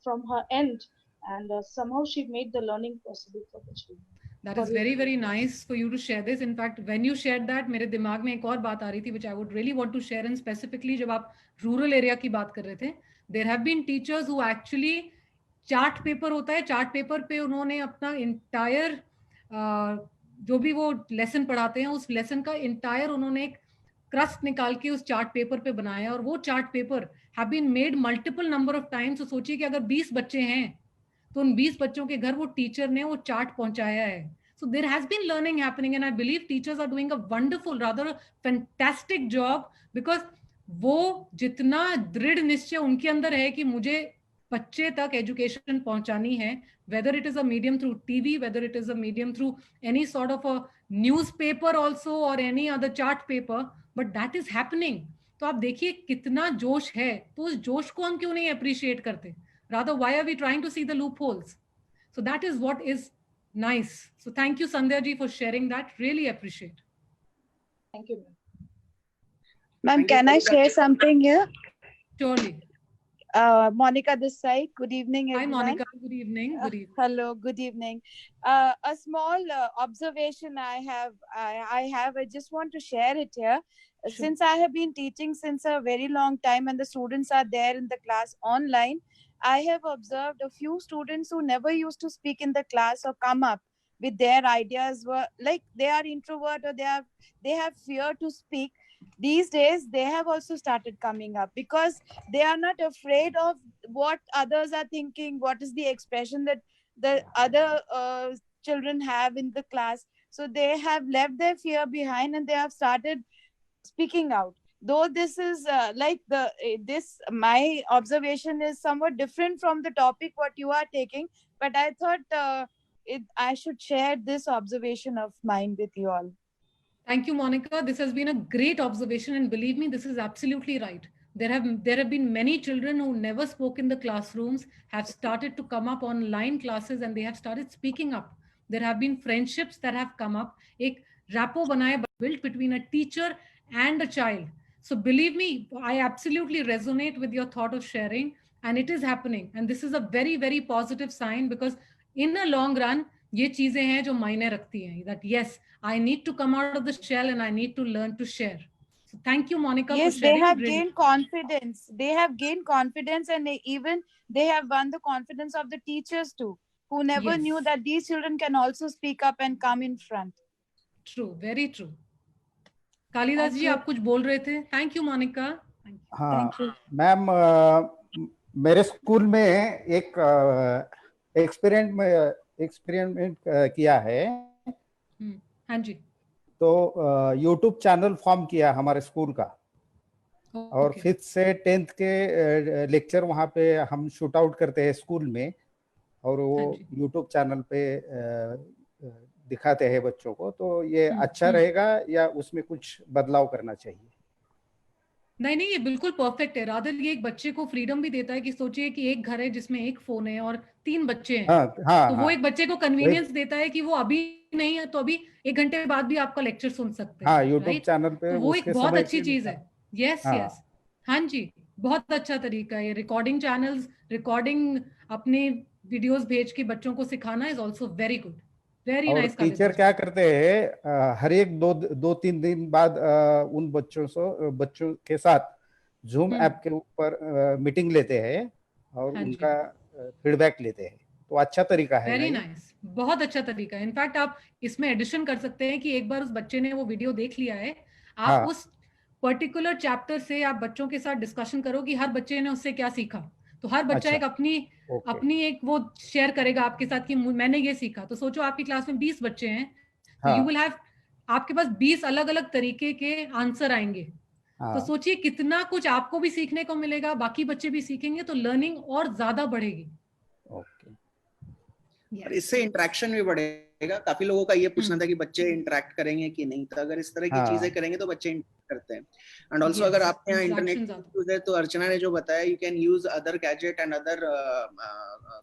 from her end, and somehow she made the learning possible for the children. That is very, very nice for you to share this. In fact, when you shared that, मेरे दिमाग में एक और बात आ रही थी, which I would really want to share, and specifically जब आप रूरल एरिया की बात कर रहे थे, there have been teachers who actually chart paper होता है, चार्ट पेपर पे उन्होंने अपना इंटायर जो भी वो लेसन पढ़ाते हैं उस लेसन का इंटायर उन्होंने एक क्रस्ट निकाल के उस चार्ट पेपर पे बनाया, और वो chart paper have been made multiple number of times. तो सोचिए कि अगर 20 बच्चे हैं तो उन 20 बच्चों के घर वो टीचर ने वो चार्ट पहुंचाया है। So there has been learning happening, and I believe teachers are doing a wonderful, rather fantastic job, because वो जितना दृढ़ निश्चय उनके अंदर है कि मुझे बच्चे तक एजुकेशन पहुंचानी है, whether it is a medium through TV, whether it is a medium through any sort of a newspaper also or any other chart paper, but that is happening. तो आप देखिए कितना जोश है, तो उस जोश को हम क्यों नहीं अप्रिशिएट करते? Rather, why are we trying to see the loopholes? So that is what is nice. So thank you, Sandhya ji, for sharing that. Really appreciate. Thank you, Ma'am, can I share something here? Surely. Monica this side. Good evening, Hi, everyone. Monica. Good evening. Good evening. Hello. Good evening. A small observation I have. I just want to share it here. Sure. Since I have been teaching since a very long time, and the students are there in the class online, I have observed a few students who never used to speak in the class or come up with their ideas, were like they are introvert or they have fear to speak. These days they have also started coming up because they are not afraid of what others are thinking, what is the expression that the other children have in the class. So they have left their fear behind and they have started speaking out. Though this is my observation is somewhat different from the topic what you are taking, but I thought I should share this observation of mine with you all. Thank you, Monica. This has been a great observation, and believe me, this is absolutely right. There have been many children who never spoke in the classrooms, have started to come up online classes, and they have started speaking up. There have been friendships that have come up. एक rapport बनाया built between a teacher and a child. So believe me, I absolutely resonate with your thought of sharing, and it is happening. And this is a very, very positive sign, because in a long run, ये चीजें हैं जो मायने रखती हैं, that yes, I need to come out of the shell and I need to learn to share. So thank you, Monica, yes, for sharing. They have gained confidence. They have gained confidence, and they have won the confidence of the teachers too, who never knew that these children can also speak up and come in front. True, very true. Kalidas जी आप कुछ बोल रहे थे. Thank you, Monica. हाँ ma'am, मेरे school में एक experiment किया है. हाँ जी. तो YouTube चैनल फॉर्म किया हमारे स्कूल का, और 5th से 10th के लेक्चर वहाँ पे हम शूट आउट करते हैं स्कूल में, और वो हाँ जी। यूट्यूब चैनल पे दिखाते हैं बच्चों को, तो ये अच्छा रहेगा या उसमें कुछ बदलाव करना चाहिए? नहीं नहीं, ये बिल्कुल परफेक्ट है। रादर ये एक बच्चे को फ्रीडम भी देता है कि सोचिए कि एक घर है जिसमें एक फोन है और 3 बच्चे हैं, हाँ हाँ तो वो हाँ, एक बच्चे को कन्वीनियंस देता है कि वो अभी नहीं है तो अभी 1 घंटे बाद भी आपका लेक्चर सुन सकते हाँ हैं, यूट्यूब राइट? चैनल पे तो वो एक उसके बहुत समय अच्छी पे। चीज है। यस हाँ यस, हाँ जी, बहुत अच्छा तरीका है ये। रिकॉर्डिंग चैनल्स, रिकॉर्डिंग अपने वीडियोस भेज के बच्चों को सिखाना is also very good, very और नाइस टीचर कालिदास क्या जी। करते हैं, हर एक दो तीन दिन बाद उन बच्चों के साथ जूम ऐप के ऊपर मीटिंग लेते हैं और हाँ जी, उनका फीडबैक लेते हैं। तो अच्छा तरीका है ना वेरी ये? नाइस, बहुत अच्छा तरीका है। इनफैक्ट आप इसमें एडिशन कर सकते हैं कि एक बार उस बच्चे ने वो वीडियो देख लिया है, आप हाँ, उस पर्टिकुलर चैप्टर से आप बच्चों के साथ डिस्कशन करो कि हर बच्चे ने उससे क्या सीखा। तो हर बच्चा अच्छा, एक अपनी ओके, अपनी एक वो शेयर करेगा आपके साथ कि मैंने ये सीखा। तो सोचो आपकी क्लास में 20 बच्चे हैं, तो यू हाँ विल हैव, आपके पास 20 अलग अलग तरीके के आंसर आएंगे। तो हाँ, सोचिए कितना कुछ आपको भी सीखने को मिलेगा, बाकी बच्चे भी सीखेंगे, तो लर्निंग और ज्यादा बढ़ेगी। ओके। और यस। इससे इंटरेक्शन भी बढ़ेगा। काफी लोगों का ये पूछना था कि बच्चे इंटरेक्ट करेंगे कि नहीं, तो अगर इस तरह की चीजें हाँ, करेंगे तो बच्चे इंटरेक्ट करते हैं। एंड ऑल्सो अगर यस, आपके यहाँ इंटरनेट इंटरेक्शन ज्यादा। यूज है तो अर्चना ने जो बताया, you can use other gadget and other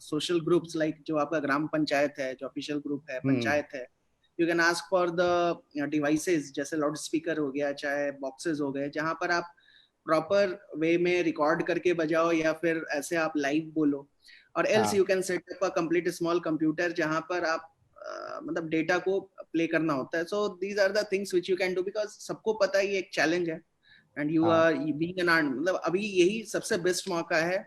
social groups, like जो आपका ग्राम पंचायत है, जो ऑफिशियल ग्रुप है, पंचायत है, you can ask for the devices, जैसे लाउड स्पीकर हो गया, चाहे बॉक्सेस हो गए, जहां पर आप प्रॉपर वे में रिकॉर्ड करके बजाओ या फिर ऐसे आप लाइव बोलो। और एल्स हाँ, you can set up a complete small computer जहां पर आप मतलब डेटा को प्ले करना होता है। So these are the things which you can do, because सबको पता है ये एक चैलेंज है एंड यू हाँ, आर बीइंग एन मतलब अभी यही सबसे बेस्ट मौका है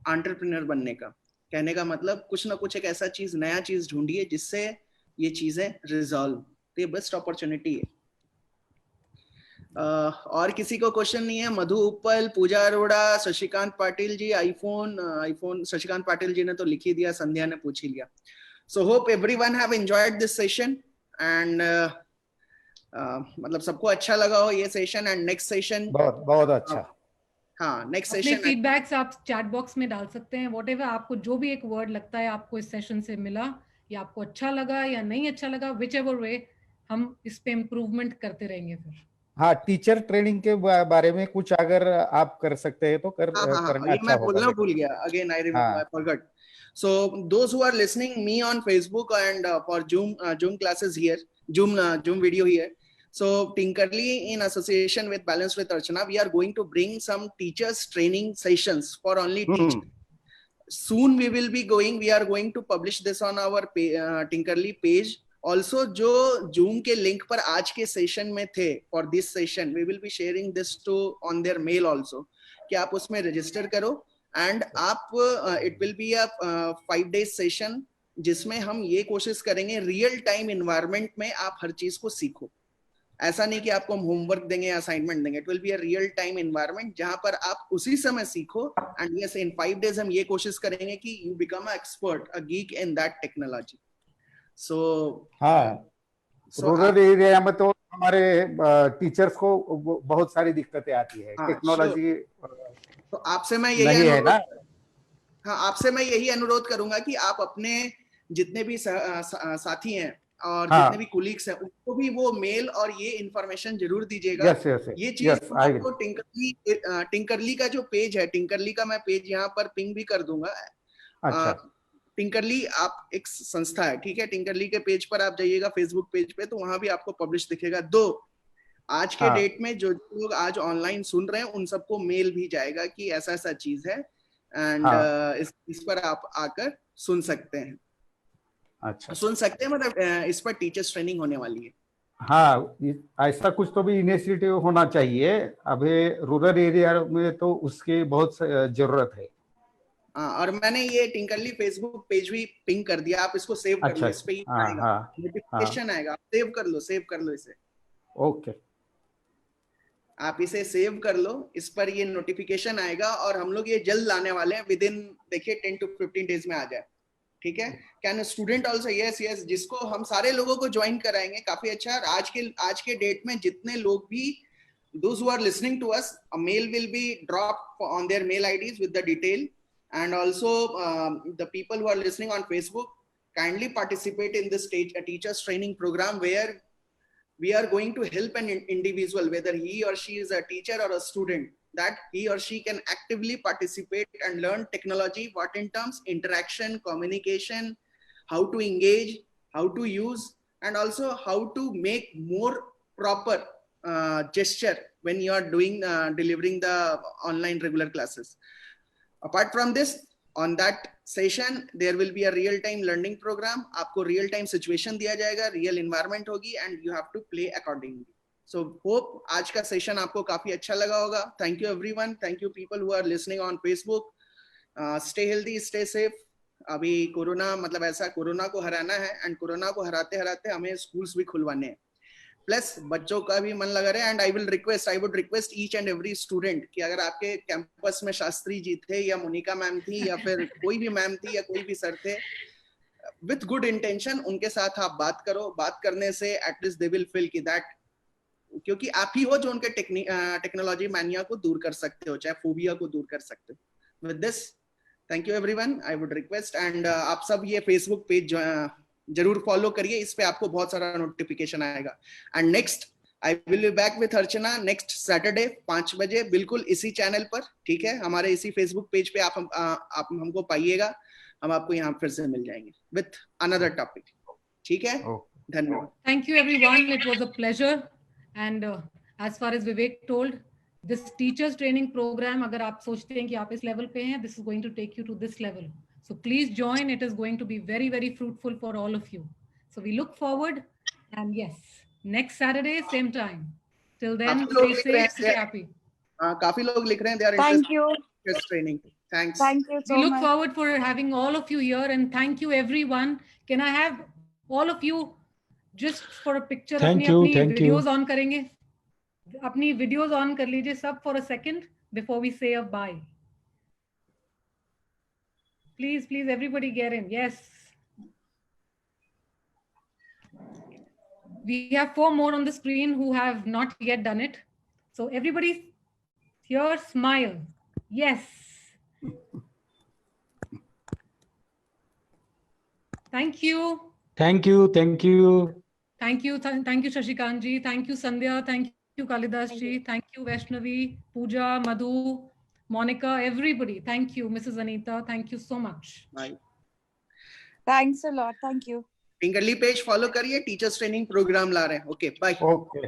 एंटरप्रेन्योर बनने का। कहने का मतलब कुछ ना कुछ एक ऐसा चीज, नया चीज ढूंढिए जिससे ये चीजें रिजॉल्व, तो ये बेस्ट अपॉर्चुनिटी है। और किसी को क्वेश्चन नहीं है? मधु उपल, पूजा अरोड़ा, शशिकांत पाटिल जी, आईफोन शशिकांत पाटिल जी ने तो लिख ही दिया, संध्या ने पूछ ही लिया। So hope everyone have enjoyed this session and मतलब सबको अच्छा लगा हो ये सेशन। एंड नेक्स्ट सेशन, बहुत बहुत अच्छा। हाँ नेक्स्ट अपने सेशन फीडबैक्स आप चैट बॉक्स में डाल सकते हैं, वॉट एवर आपको जो भी एक वर्ड लगता है आपको इस सेशन से मिला, या आपको अच्छा लगा या नहीं अच्छा लगा, विच एवर वे, हम इस पे इम्प्रूवमेंट करते रहेंगे फिर। हाँ, टीचर ट्रेनिंग के बारे में कुछ अगर आप कर सकते हैं तो करना ये अच्छा मैं होगा बोलना बेटा। भूल गया, अगेन आई रिमेंबर, आई हाँ forgot. So those who are listening me on Facebook and for Zoom classes here, Zoom video here. So Tinkerly, in association with Balance with Archana, we are going to bring some teachers training sessions for only teachers. Soon we will be going, we are going to publish this on our Tinkerly page. Also जो Zoom के link पर आज के session में थे for this session, we will be sharing this to on their mail also, कि आप उसमें register करो एंड आप it will be a 5 days session, जिसमें हम ये कोशिश करेंगे रियल टाइम इन्वायरमेंट में आप हर चीज को सीखो। ऐसा नहीं कि आपको हम होमवर्क देंगे या असाइनमेंट देंगे, it will be a real time environment जहां पर आप उसी समय सीखो। एंड यस, इन 5 days हम ये कोशिश करेंगे कि you become a expert, a geek in that technology. So हाँ, रूरल एरिया में तो हमारे टीचर्स को बहुत सारी दिक्कतें आती है, टेक्नोलॉजी तो आपसे मैं यही नहीं है ना। हाँ, आपसे मैं यही अनुरोध करूंगा कि आप अपने जितने भी साथी हैं और जितने भी कुलीग्स हैं उनको भी वो मेल और ये इंफॉर्मेशन जरूर दीजिएगा। यस यस ये चीज यस, मैं आपको टिंकरली का जो पेज है, टिंकरली का मैं पेज यहाँ पर पिंग भी कर दूंगा। अच्छा, टिंकरली आप एक संस्था है, ठीक है? टिंकरली के पेज पर आप जाइएगा, फेसबुक पेज पे, तो वहां भी आपको पब्लिश दिखेगा। आज के डेट में जो लोग आज ऑनलाइन सुन रहे हैं उन सबको मेल भी जाएगा कि ऐसा ऐसा चीज है एंड इस पर आप आकर सुन सकते हैं। अच्छा, सुन सकते हैं मतलब इस पर टीचर्स ट्रेनिंग होने वाली है। हाँ, ऐसा कुछ तो भी इनिशिएटिव होना चाहिए। अभी रूरल एरिया में तो उसकी बहुत जरूरत है। और मैंने ये टिंकरली फेसबुक पेज भी पिंग कर दिया, आप इसको सेव कर लो, इस पे ही आएगा नोटिफिकेशन आएगा, सेव कर लो इसे। ओके, आप इसे सेव कर लो, इस पर ये नोटिफिकेशन आएगा और हम लोग ये जल्द लाने वाले हैं, विद इन देखिए 10 to 15 days में आ जाए, ठीक है? Can student also? Yes yes, जिसको हम सारे लोगों को ज्वाइन कराएंगे, काफी अच्छा। आज के डेट में जितने लोग भी, those who are listening to us, a mail will be dropped on their mail IDs with the detail And also the people who are listening on Facebook, kindly participate in this teachers training program, where we are going to help an individual, whether he or she is a teacher or a student, that he or she can actively participate and learn technology, what in terms interaction, communication, how to engage, how to use, and also how to make more proper gesture when you are doing delivering the online regular classes. Apart from this, on that session there will be a real time learning program. आपको real time situation दिया जाएगा, real environment होगी, and you have to play accordingly. So hope आज का session आपको काफी अच्छा लगा होगा. Thank you everyone. Thank you people who are listening on Facebook. Stay healthy, stay safe. अभी कोरोना मतलब ऐसा, कोरोना को हराना है, and कोरोना को हराते हराते हमें schools भी खुलवाने हैं. प्लस बच्चों का भी मन लगा रहे. And I would request each and every student कि अगर आपके कैंपस में शास्त्री जी थे या मोनिका मैम थी या फिर कोई भी मैम थी या कोई भी सर थे, विथ गुड इंटेंशन उनके साथ आप बात करो. बात करने से एटलीस्ट दे विल फील कि दैट, क्योंकि आप ही हो जो उनके टेक्नोलॉजी मैनिया को दूर कर सकते हो, चाहे फोबिया को दूर कर सकते हो. With this, thank you everyone. I would request, and आप सब ये फेसबुक पेज जरूर फॉलो करिए, इस पे आपको बहुत सारा नोटिफिकेशन आएगा. And next I will be back with Archana next Saturday 5 बजे, बिल्कुल इसी चैनल पर. ठीक है, हमारे इसी फेसबुक पेज पे आप हमको पाइएगा. हम आपको यहाँ फिर से मिल जाएंगे विथ अनदर टॉपिक. ठीक है, धन्यवाद. Thank you everyone. It was a pleasure. And as far as Vivek told, this teachers training program, अगर आप सोचते हैं कि आप इस level पे हैं, this is going to take you to this level. So please join. It is going to be very, very fruitful for all of you. So we look forward. And yes, next Saturday, same time. Till then, stay safe, stay happy. काफी लोग लिख रहे हैं, they are Thank interested you. in this training. Thanks. Thank you so We look much. forward for having all of you here, and thank you everyone. Can I have all of you just for a picture? Thank you, thank you. videos on करेंगे. अपनी videos on कर लीजिए सब for a second before we say a bye. Please, please, everybody get in. Yes. We have 4 more on the screen who have not yet done it. So everybody here, smile. Yes. Thank you. Thank you. Thank you. Thank you. Thank you, Shashikant ji. Thank you, Sandhya. Thank you, Kalidas ji. Thank you, Vaishnavi, Pooja, Madhu, Monica, everybody. Thank you, Mrs. Anita. Thank you so much. Bye. Thanks a lot. Thank you. Pingerly page follow करिए, teachers training program ला रहे हैं. Okay, bye. Okay.